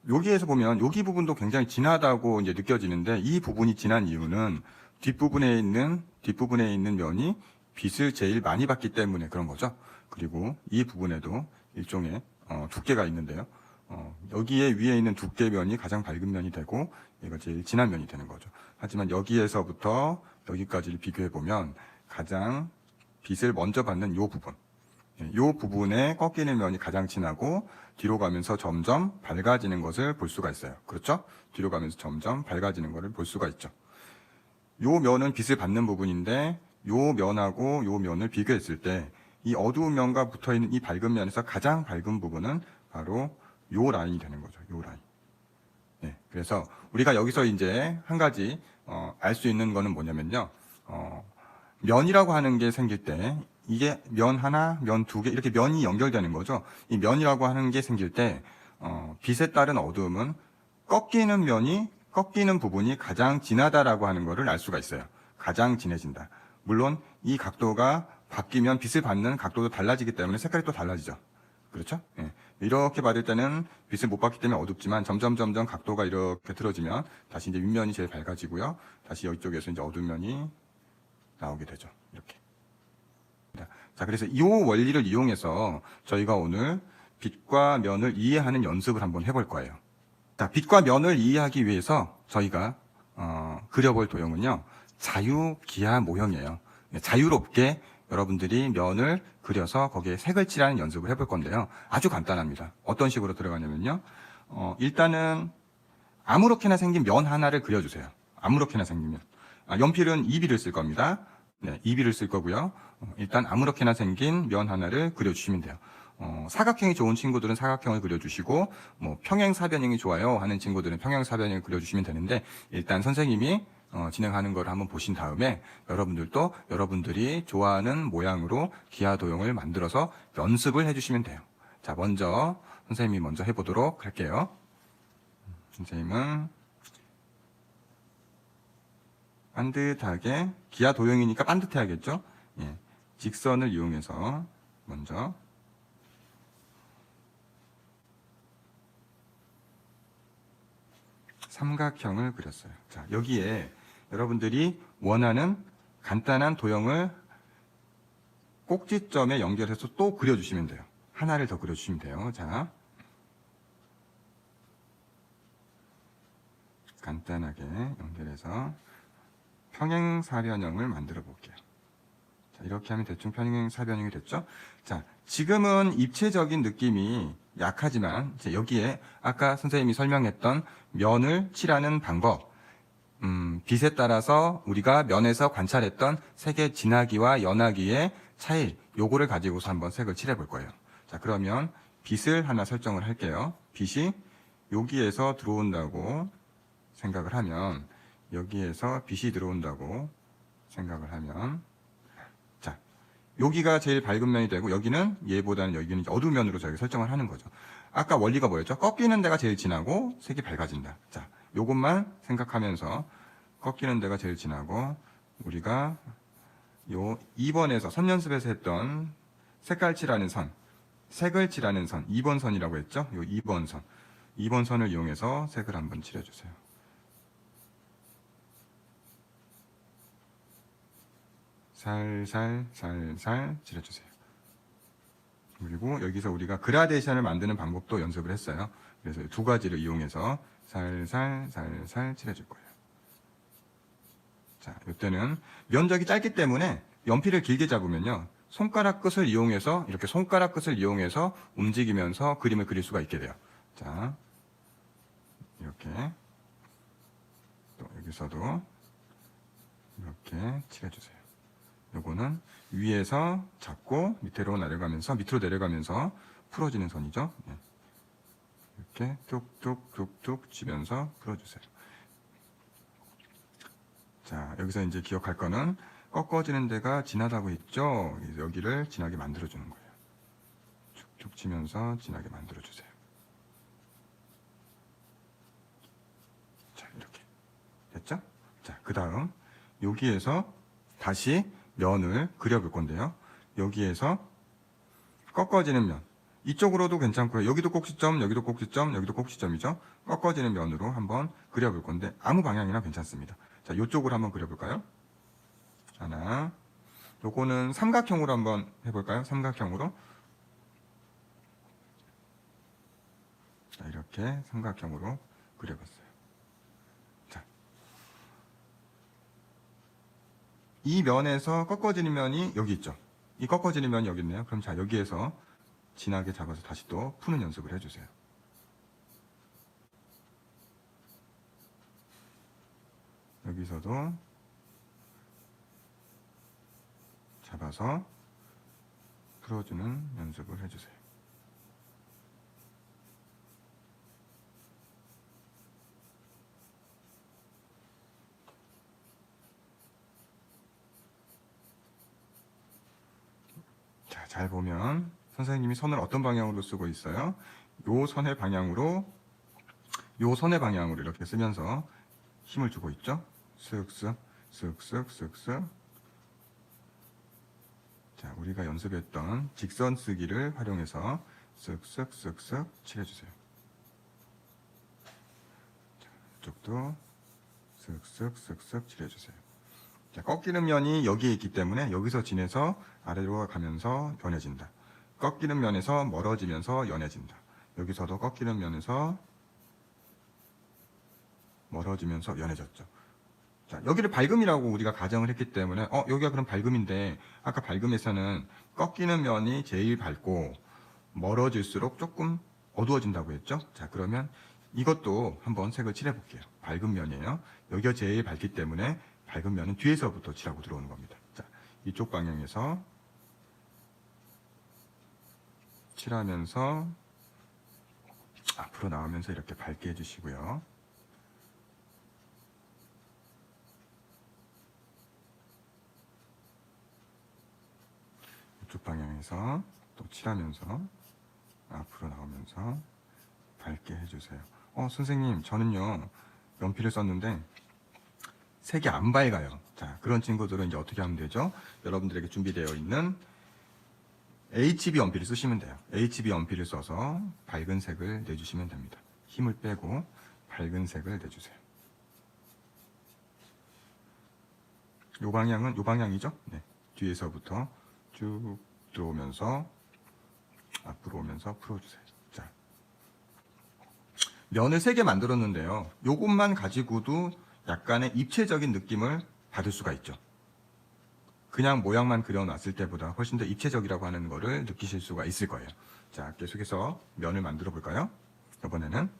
A: 여기에서 보면 여기 부분도 굉장히 진하다고 이제 느껴지는데, 이 부분이 진한 이유는 뒷부분에 있는 면이 빛을 제일 많이 받기 때문에 그런 거죠. 그리고 이 부분에도 일종의 두께가 있는데요. 여기에 위에 있는 두께면이 가장 밝은 면이 되고 얘가 제일 진한 면이 되는 거죠. 하지만 여기에서부터 여기까지를 비교해 보면 가장 빛을 먼저 받는 이 부분에 꺾이는 면이 가장 진하고 뒤로 가면서 점점 밝아지는 것을 볼 수가 있어요. 그렇죠? 뒤로 가면서 점점 밝아지는 것을 볼 수가 있죠. 이 면은 빛을 받는 부분인데 이 면하고 이 면을 비교했을 때 이 어두운 면과 붙어있는 이 밝은 면에서 가장 밝은 부분은 바로 이 라인이 되는 거죠. 이 라인. 네, 그래서 우리가 여기서 이제 한 가지 알 수 있는 거는 뭐냐면요. 면이라고 하는 게 생길 때 이게 면 하나, 면 두 개 이렇게 면이 연결되는 거죠. 이 면이라고 하는 게 생길 때 빛에 따른 어두움은 꺾이는 부분이 가장 진하다라고 하는 것을 알 수가 있어요. 가장 진해진다. 물론 이 각도가 바뀌면 빛을 받는 각도도 달라지기 때문에 색깔이 또 달라지죠. 그렇죠? 예. 이렇게 받을 때는 빛을 못 받기 때문에 어둡지만 점점 각도가 이렇게 틀어지면 다시 이제 윗면이 제일 밝아지고요. 다시 이쪽에서 이제 어두운 면이 나오게 되죠. 이렇게. 자, 그래서 이 원리를 이용해서 저희가 오늘 빛과 면을 이해하는 연습을 한번 해볼 거예요. 자, 빛과 면을 이해하기 위해서 저희가 그려볼 도형은요, 자유기하 모형이에요. 자유롭게 여러분들이 면을 그려서 거기에 색을 칠하는 연습을 해볼 건데요. 아주 간단합니다. 어떤 식으로 들어가냐면요. 일단은 아무렇게나 생긴 면 하나를 그려주세요. 아무렇게나 생기면. 연필은 2B를 쓸 겁니다. 네, 2B를 쓸 거고요. 일단 아무렇게나 생긴 면 하나를 그려주시면 돼요. 사각형이 좋은 친구들은 사각형을 그려주시고, 평행사변형이 좋아요 하는 친구들은 평행사변형을 그려주시면 되는데, 일단 선생님이 진행하는 걸 한번 보신 다음에 여러분들도 여러분들이 좋아하는 모양으로 기하 도형을 만들어서 연습을 해주시면 돼요. 자, 선생님이 먼저 해보도록 할게요. 선생님은 반듯하게, 기하 도형이니까 반듯해야겠죠? 예, 직선을 이용해서 먼저 삼각형을 그렸어요. 자, 여기에 여러분들이 원하는 간단한 도형을 꼭지점에 연결해서 또 그려주시면 돼요. 하나를 더 그려주시면 돼요. 자, 간단하게 연결해서 평행사변형을 만들어 볼게요. 자, 이렇게 하면 대충 평행사변형이 됐죠? 자, 지금은 입체적인 느낌이 약하지만 이제 여기에 아까 선생님이 설명했던 면을 칠하는 방법, 빛에 따라서 우리가 면에서 관찰했던 색의 진하기와 연하기의 차이, 요거를 가지고서 한번 색을 칠해 볼 거예요. 자, 그러면 빛을 하나 설정을 할게요. 빛이 여기에서 들어온다고 생각을 하면, 여기에서 빛이 들어온다고 생각을 하면, 자, 여기가 제일 밝은 면이 되고 여기는 얘보다는 여기는 어두운 면으로 저희가 설정을 하는 거죠. 아까 원리가 뭐였죠? 꺾이는 데가 제일 진하고 색이 밝아진다. 자, 요것만 생각하면서 꺾이는 데가 제일 진하고, 우리가 요 2번에서 선 연습에서 했던 색깔 칠하는 선, 색을 칠하는 선, 2번 선이라고 했죠? 요 2번 선, 2번 선을 이용해서 색을 한번 칠해주세요. 살살 칠해주세요. 그리고 여기서 우리가 그라데이션을 만드는 방법도 연습을 했어요. 그래서 두 가지를 이용해서 살살 칠해줄 거예요. 자, 이때는 면적이 짧기 때문에 연필을 길게 잡으면요, 손가락 끝을 이용해서 이렇게 손가락 끝을 이용해서 움직이면서 그림을 그릴 수가 있게 돼요. 자, 이렇게 또 여기서도 이렇게 칠해주세요. 요거는 위에서 잡고 밑으로 내려가면서 풀어지는 선이죠. 네. 이렇게 툭툭툭툭 치면서 풀어주세요. 자, 여기서 이제 기억할 거는 꺾어지는 데가 진하다고 했죠. 여기를 진하게 만들어주는 거예요. 축축 치면서 진하게 만들어주세요. 자, 이렇게 됐죠? 자, 그 다음 여기에서 다시 면을 그려볼 건데요. 여기에서 꺾어지는 면, 이쪽으로도 괜찮고요. 여기도 꼭지점, 여기도 꼭지점, 여기도 꼭지점이죠. 꺾어지는 면으로 한번 그려볼 건데 아무 방향이나 괜찮습니다. 자, 이쪽으로 한번 그려볼까요? 하나, 요거는 삼각형으로 한번 해볼까요? 삼각형으로. 자, 이렇게 삼각형으로 그려봤어요. 자, 이 면에서 꺾어지는 면이 여기 있죠. 이 꺾어지는 면이 여기 있네요. 그럼 자, 여기에서 진하게 잡아서 다시 또 푸는 연습을 해주세요. 여기서도 잡아서 풀어주는 연습을 해주세요. 자, 잘 보면 선생님이 선을 어떤 방향으로 쓰고 있어요? 요 선의 방향으로 이렇게 쓰면서 힘을 주고 있죠? 쓱쓱 쓱쓱. 자, 우리가 연습했던 직선 쓰기를 활용해서 쓱쓱 칠해주세요. 자, 이쪽도 쓱쓱 칠해주세요. 자, 꺾이는 면이 여기에 있기 때문에 여기서 지내서 아래로 가면서 연해진다. 꺾이는 면에서 멀어지면서 연해진다. 여기서도 꺾이는 면에서 멀어지면서 연해졌죠. 자, 여기를 밝음이라고 우리가 가정을 했기 때문에 여기가 그럼 밝음인데 아까 밝음에서는 꺾이는 면이 제일 밝고 멀어질수록 조금 어두워진다고 했죠. 자, 그러면 이것도 한번 색을 칠해 볼게요. 밝은 면이에요. 여기가 제일 밝기 때문에 밝은 면은 뒤에서부터 칠하고 들어오는 겁니다. 자, 이쪽 방향에서 칠하면서 앞으로 나오면서 이렇게 밝게 해주시고요. 이쪽 방향에서 또 칠하면서 앞으로 나오면서 밝게 해주세요. 선생님, 저는요 연필을 썼는데 색이 안 밝아요. 자, 그런 친구들은 이제 어떻게 하면 되죠? 여러분들에게 준비되어 있는 HB 연필을 쓰시면 돼요. HB 연필을 써서 밝은 색을 내주시면 됩니다. 힘을 빼고 밝은 색을 내주세요. 요 방향은 요 방향이죠? 네. 뒤에서부터 쭉 들어오면서 앞으로 오면서 풀어주세요. 자, 면을 3개 만들었는데요. 요것만 가지고도 약간의 입체적인 느낌을 받을 수가 있죠. 그냥 모양만 그려놨을 때보다 훨씬 더 입체적이라고 하는 거를 느끼실 수가 있을 거예요. 자, 계속해서 면을 만들어 볼까요? 이번에는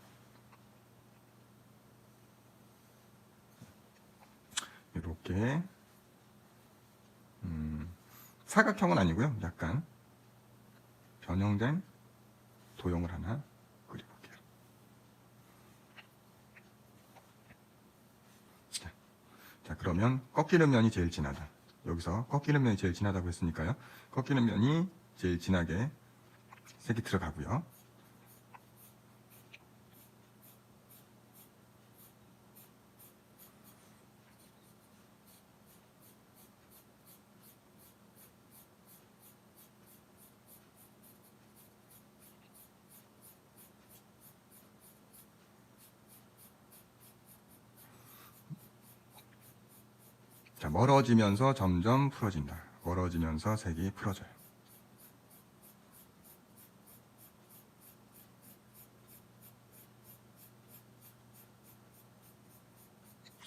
A: 이렇게 사각형은 아니고요. 약간 변형된 도형을 하나 그려볼게요. 자, 그러면 꺾이는 면이 제일 진하다. 여기서 꺾이는 면이 제일 진하다고 했으니까요. 꺾이는 면이 제일 진하게 색이 들어가고요. 자, 멀어지면서 점점 풀어진다. 멀어지면서 색이 풀어져요.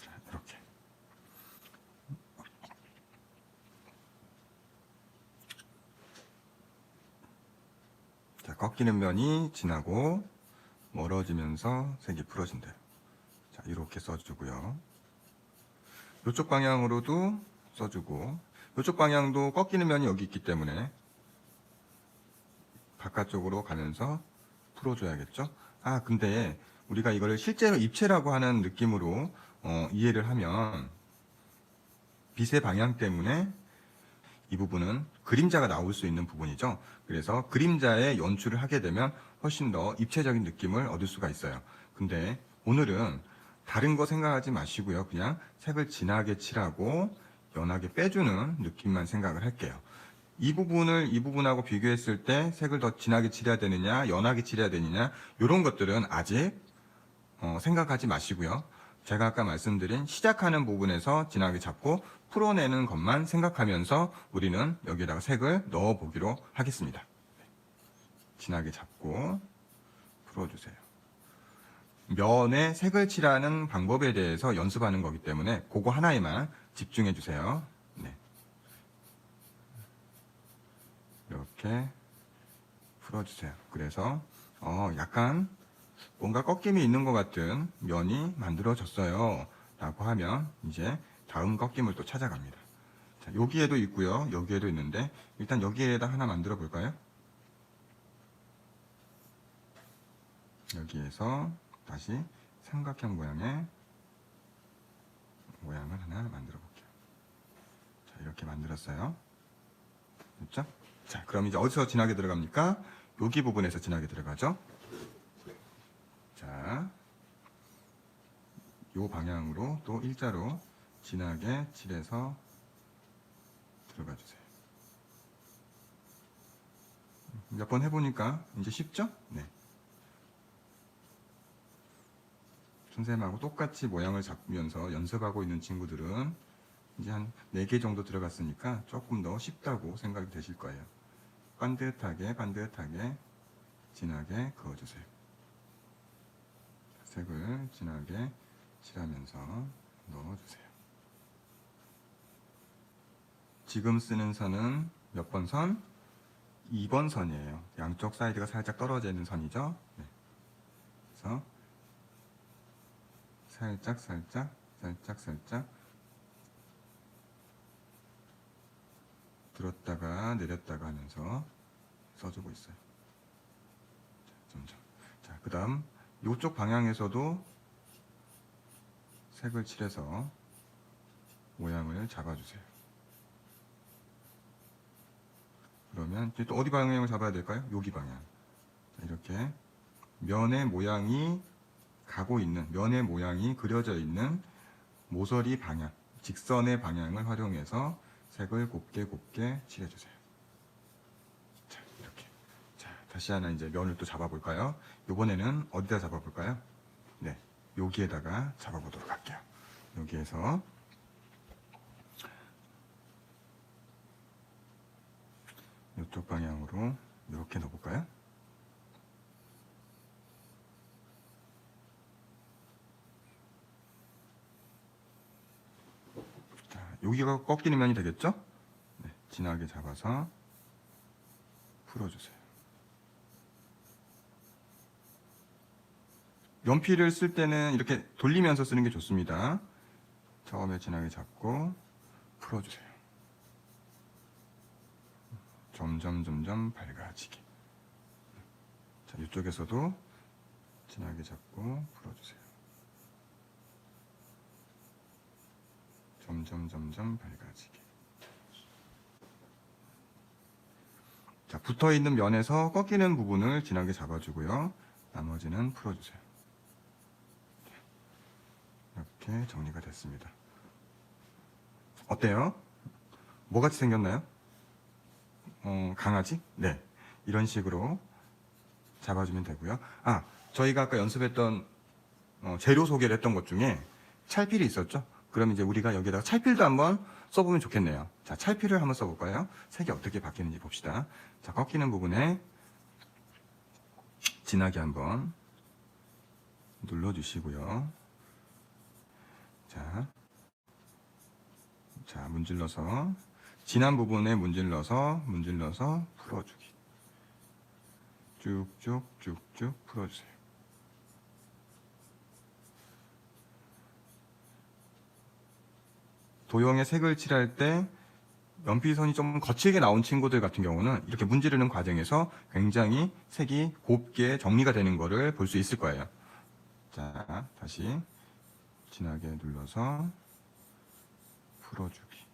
A: 자, 이렇게. 자, 꺾이는 면이 진하고 멀어지면서 색이 풀어진대요. 자, 이렇게 써주고요. 이쪽 방향으로도 써주고, 이쪽 방향도 꺾이는 면이 여기 있기 때문에 바깥쪽으로 가면서 풀어줘야겠죠. 아, 근데 우리가 이거를 실제로 입체라고 하는 느낌으로 이해를 하면 빛의 방향 때문에 이 부분은 그림자가 나올 수 있는 부분이죠. 그래서 그림자에 연출을 하게 되면 훨씬 더 입체적인 느낌을 얻을 수가 있어요. 근데 오늘은 다른 거 생각하지 마시고요. 그냥 색을 진하게 칠하고 연하게 빼주는 느낌만 생각을 할게요. 이 부분을 이 부분하고 비교했을 때 색을 더 진하게 칠해야 되느냐, 연하게 칠해야 되느냐, 이런 것들은 아직 생각하지 마시고요. 제가 아까 말씀드린 시작하는 부분에서 진하게 잡고 풀어내는 것만 생각하면서 우리는 여기다가 색을 넣어 보기로 하겠습니다. 진하게 잡고 풀어주세요. 면에 색을 칠하는 방법에 대해서 연습하는 거기 때문에 그거 하나에만 집중해 주세요. 네. 이렇게 풀어주세요. 그래서 약간 뭔가 꺾임이 있는 것 같은 면이 만들어졌어요 라고 하면 이제 다음 꺾임을 또 찾아갑니다. 자, 여기에도 있고요, 여기에도 있는데 일단 여기에다 하나 만들어 볼까요? 여기에서 다시 삼각형 모양의 모양을 하나 만들어 볼게요. 자, 이렇게 만들었어요. 됐죠? 자, 그럼 이제 어디서 진하게 들어갑니까? 여기 부분에서 진하게 들어가죠. 자, 요 방향으로 또 일자로 진하게 칠해서 들어가 주세요. 몇 번 해보니까 이제 쉽죠? 네. 선생님하고 똑같이 모양을 잡으면서 연습하고 있는 친구들은 이제 한 4개 정도 들어갔으니까 조금 더 쉽다고 생각이 되실 거예요. 반듯하게 진하게 그어주세요. 색을 진하게 칠하면서 넣어주세요. 지금 쓰는 선은 몇 번 선? 2번 선이에요. 양쪽 사이드가 살짝 떨어져 있는 선이죠. 네. 그래서 살짝 들었다가 내렸다가 하면서 써주고 있어요. 점점. 자, 그 다음 이쪽 방향에서도 색을 칠해서 모양을 잡아주세요. 그러면 또 어디 방향을 잡아야 될까요? 여기 방향. 자, 이렇게 면의 모양이 가고 있는, 면의 모양이 그려져 있는 모서리 방향, 직선의 방향을 활용해서 색을 곱게 칠해주세요. 자, 이렇게. 자, 다시 하나 이제 면을 또 잡아볼까요? 이번에는 어디다 잡아볼까요? 네, 여기에다가 잡아보도록 할게요. 여기에서 이쪽 방향으로 이렇게 넣어볼까요? 자, 여기가 꺾이는 면이 되겠죠? 네, 진하게 잡아서 풀어주세요. 연필을 쓸 때는 이렇게 돌리면서 쓰는 게 좋습니다. 처음에 진하게 잡고 풀어주세요. 점점 밝아지게. 자, 이쪽에서도 진하게 잡고 풀어주세요. 점점 밝아지게. 자, 붙어있는 면에서 꺾이는 부분을 진하게 잡아주고요. 나머지는 풀어주세요. 이렇게 정리가 됐습니다. 어때요? 뭐같이 생겼나요? 강아지? 네. 이런 식으로 잡아주면 되고요. 아, 저희가 아까 연습했던 재료 소개를 했던 것 중에 찰필이 있었죠? 그럼 이제 우리가 여기다가 찰필도 한번 써보면 좋겠네요. 자, 찰필을 한번 써볼까요? 색이 어떻게 바뀌는지 봅시다. 자, 꺾이는 부분에 진하게 한번 눌러주시고요. 자, 문질러서 진한 부분에 문질러서 풀어주기. 쭉쭉 풀어주세요. 도형에 색을 칠할 때 연필선이 좀 거칠게 나온 친구들 같은 경우는 이렇게 문지르는 과정에서 굉장히 색이 곱게 정리가 되는 거를 볼 수 있을 거예요. 자, 다시 진하게 눌러서 풀어주기.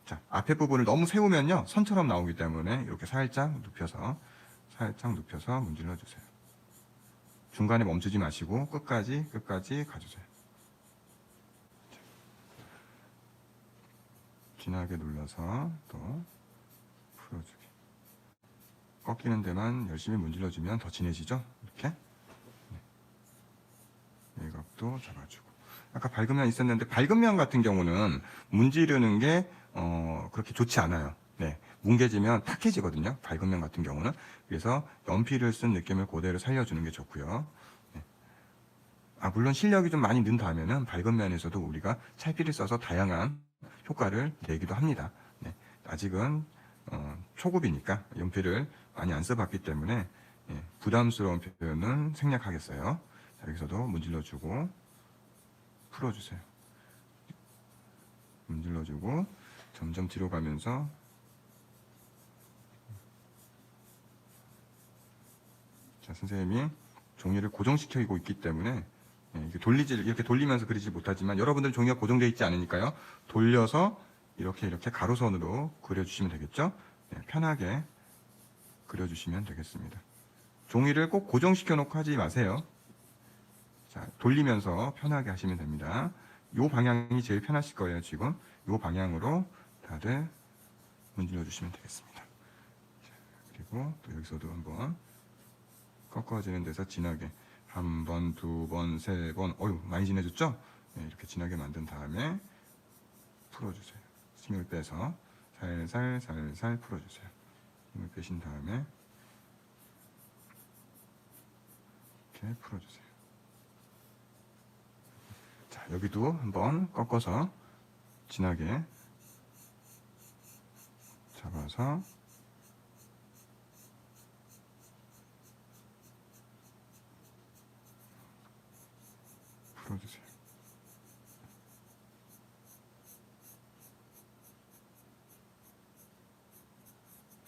A: 자, 앞에 부분을 너무 세우면요 선처럼 나오기 때문에 이렇게 살짝 눕혀서 문질러 주세요. 중간에 멈추지 마시고 끝까지 가주세요. 자, 진하게 눌러서 또 풀어주기. 꺾이는 데만 열심히 문질러주면 더 진해지죠? 이렇게. 네. 외곽도 잡아주고. 아까 밝은 면 있었는데 밝은 면 같은 경우는 문지르는 게 그렇게 좋지 않아요. 네, 뭉개지면 탁해지거든요. 밝은 면 같은 경우는. 그래서 연필을 쓴 느낌을 그대로 살려주는 게 좋고요. 네. 물론 실력이 좀 많이 는 다음에는 밝은 면에서도 우리가 찰필을 써서 다양한 효과를 내기도 합니다. 네, 아직은 초급이니까 연필을 많이 안 써봤기 때문에 부담스러운 표현은 생략하겠어요. 자, 여기서도 문질러주고 풀어주세요. 문질러주고 점점 뒤로 가면서 자, 선생님이 종이를 고정시키고 있기 때문에 이렇게 돌리면서 그리지 못하지만 여러분들 종이가 고정되어 있지 않으니까요. 돌려서 이렇게 가로선으로 그려주시면 되겠죠. 네, 편하게 그려주시면 되겠습니다. 종이를 꼭 고정시켜 놓고 하지 마세요. 자, 돌리면서 편하게 하시면 됩니다. 이 방향이 제일 편하실 거예요. 지금 이 방향으로 다들 문질러 주시면 되겠습니다. 자, 그리고 또 여기서도 한번 꺾어지는 데서 진하게 한 번, 두 번, 세 번, 많이 진해졌죠? 네, 이렇게 진하게 만든 다음에 풀어주세요. 힘을 빼서 살살 풀어주세요. 힘을 빼신 다음에 이렇게 풀어주세요. 자, 여기도 한번 꺾어서 진하게 잡아서 풀어주세요.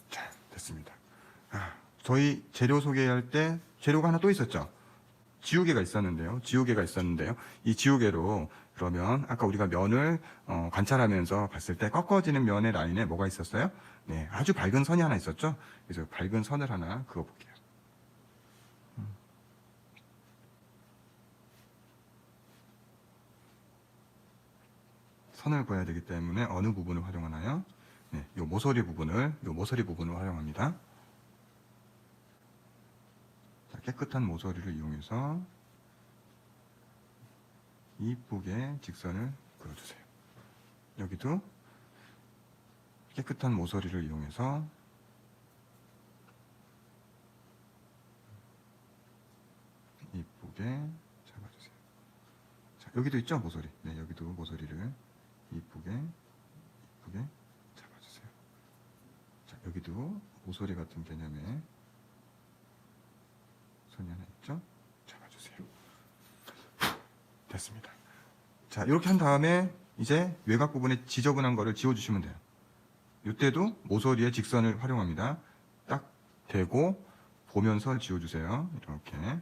A: 자, 됐습니다. 저희 재료 소개할 때 재료가 하나 또 있었죠? 지우개가 있었는데요. 이 지우개로 그러면 아까 우리가 면을 관찰하면서 봤을 때 꺾어지는 면의 라인에 뭐가 있었어요? 네, 아주 밝은 선이 하나 있었죠? 그래서 밝은 선을 하나 그어볼게요. 선을 그어야 되기 때문에 어느 부분을 활용하나요? 네, 요 모서리 부분을 활용합니다. 자, 깨끗한 모서리를 이용해서 이쁘게 직선을 그어주세요. 여기도 깨끗한 모서리를 이용해서 이쁘게 잡아주세요. 자, 여기도 있죠, 모서리. 네, 여기도 모서리를 이쁘게 잡아주세요. 자, 여기도 모서리 같은 개념의 선이 하나 있죠? 잡아주세요. 됐습니다. 자, 이렇게 한 다음에 이제 외곽 부분에 지저분한 거를 지워주시면 돼요. 이때도 모서리에 직선을 활용합니다. 딱 대고 보면서 지워주세요. 이렇게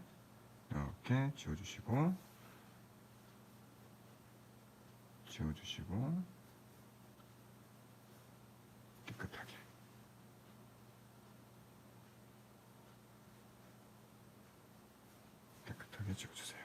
A: 지워주시고 깨끗하게. 지워주세요.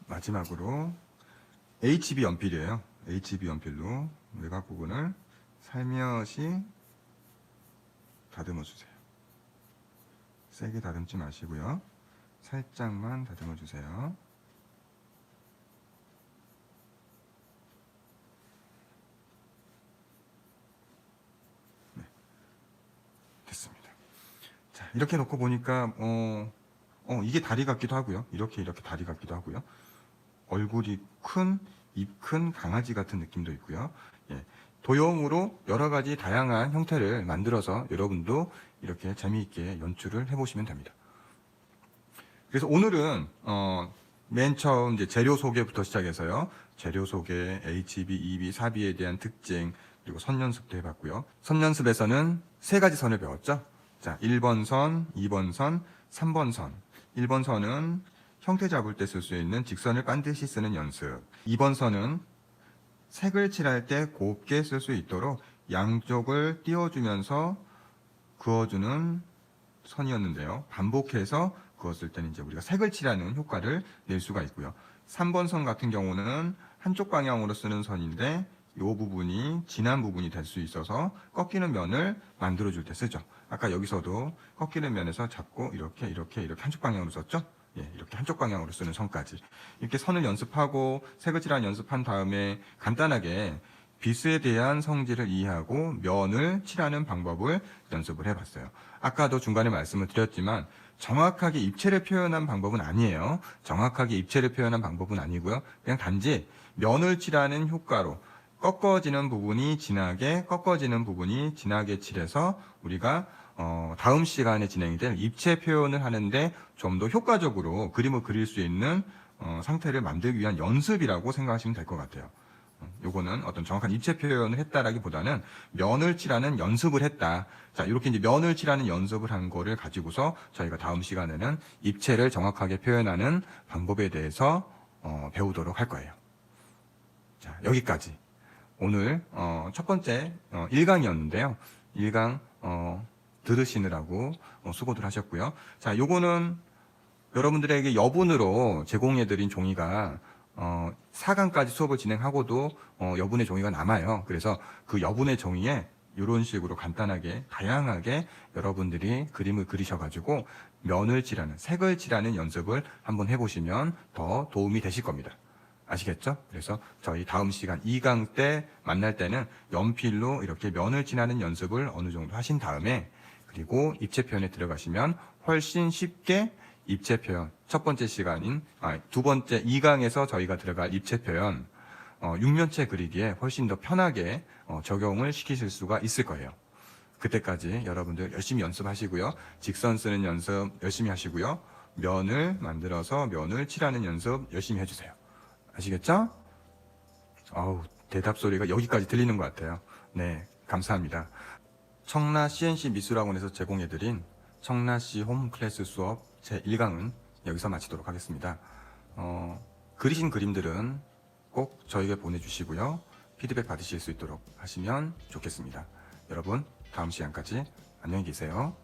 A: 마지막으로 HB 연필이에요. HB 연필로 외곽 부분을 살며시 다듬어 주세요. 세게 다듬지 마시고요. 살짝만 다듬어 주세요. 네, 됐습니다. 자, 이렇게 놓고 보니까 이게 다리 같기도 하고요. 이렇게 다리 같기도 하고요. 얼굴이 큰, 입 큰 강아지 같은 느낌도 있고요. 예, 도형으로 여러 가지 다양한 형태를 만들어서 여러분도 이렇게 재미있게 연출을 해보시면 됩니다. 그래서 오늘은 맨 처음 이제 재료 소개부터 시작해서요. 재료 소개, HB, EB, 사비에 대한 특징, 그리고 선 연습도 해봤고요. 선 연습에서는 세 가지 선을 배웠죠. 자, 1번 선, 2번 선, 3번 선. 1번 선은 형태 잡을 때 쓸 수 있는 직선을 반드시 쓰는 연습. 2번 선은 색을 칠할 때 곱게 쓸 수 있도록 양쪽을 띄워주면서 그어주는 선이었는데요. 반복해서 그었을 때는 이제 우리가 색을 칠하는 효과를 낼 수가 있고요. 3번 선 같은 경우는 한쪽 방향으로 쓰는 선인데 이 부분이 진한 부분이 될 수 있어서 꺾이는 면을 만들어줄 때 쓰죠. 아까 여기서도 꺾이는 면에서 잡고 이렇게 한쪽 방향으로 썼죠. 예, 이렇게 한쪽 방향으로 쓰는 선까지 이렇게 선을 연습하고 색을 칠하는 연습한 다음에 간단하게 빗에 대한 성질을 이해하고 면을 칠하는 방법을 연습을 해봤어요. 아까도 중간에 말씀을 드렸지만 정확하게 입체를 표현한 방법은 아니에요. 정확하게 입체를 표현한 방법은 아니고요. 그냥 단지 면을 칠하는 효과로 꺾어지는 부분이 진하게 칠해서 우리가 다음 시간에 진행이 될 입체 표현을 하는데 좀 더 효과적으로 그림을 그릴 수 있는 상태를 만들기 위한 연습이라고 생각하시면 될 것 같아요. 요거는 어떤 정확한 입체 표현을 했다라기보다는 면을 칠하는 연습을 했다. 자, 이렇게 이제 면을 칠하는 연습을 한 거를 가지고서 저희가 다음 시간에는 입체를 정확하게 표현하는 방법에 대해서 배우도록 할 거예요. 자, 여기까지. 오늘 첫 번째 1강이었는데요. 1강 들으시느라고 수고들 하셨고요. 자, 요거는 여러분들에게 여분으로 제공해드린 종이가 4강까지 수업을 진행하고도 여분의 종이가 남아요. 그래서 그 여분의 종이에 이런 식으로 간단하게 다양하게 여러분들이 그림을 그리셔가지고 면을 칠하는, 색을 칠하는 연습을 한번 해보시면 더 도움이 되실 겁니다. 아시겠죠? 그래서 저희 다음 시간 2강 때 만날 때는 연필로 이렇게 면을 칠하는 연습을 어느 정도 하신 다음에 그리고 입체 표현에 들어가시면 훨씬 쉽게 입체 표현, 첫 번째 시간인, 두 번째 2강에서 저희가 들어갈 입체 표현, 육면체 그리기에 훨씬 더 편하게 적용을 시키실 수가 있을 거예요. 그때까지 여러분들 열심히 연습하시고요. 직선 쓰는 연습 열심히 하시고요. 면을 만들어서 면을 칠하는 연습 열심히 해주세요. 아시겠죠? 대답 소리가 여기까지 들리는 것 같아요. 네, 감사합니다. 청라 CNC 미술학원에서 제공해드린 청라시 홈 클래스 수업 제1강은 여기서 마치도록 하겠습니다. 그리신 그림들은 꼭 저에게 보내주시고요. 피드백 받으실 수 있도록 하시면 좋겠습니다. 여러분, 다음 시간까지 안녕히 계세요.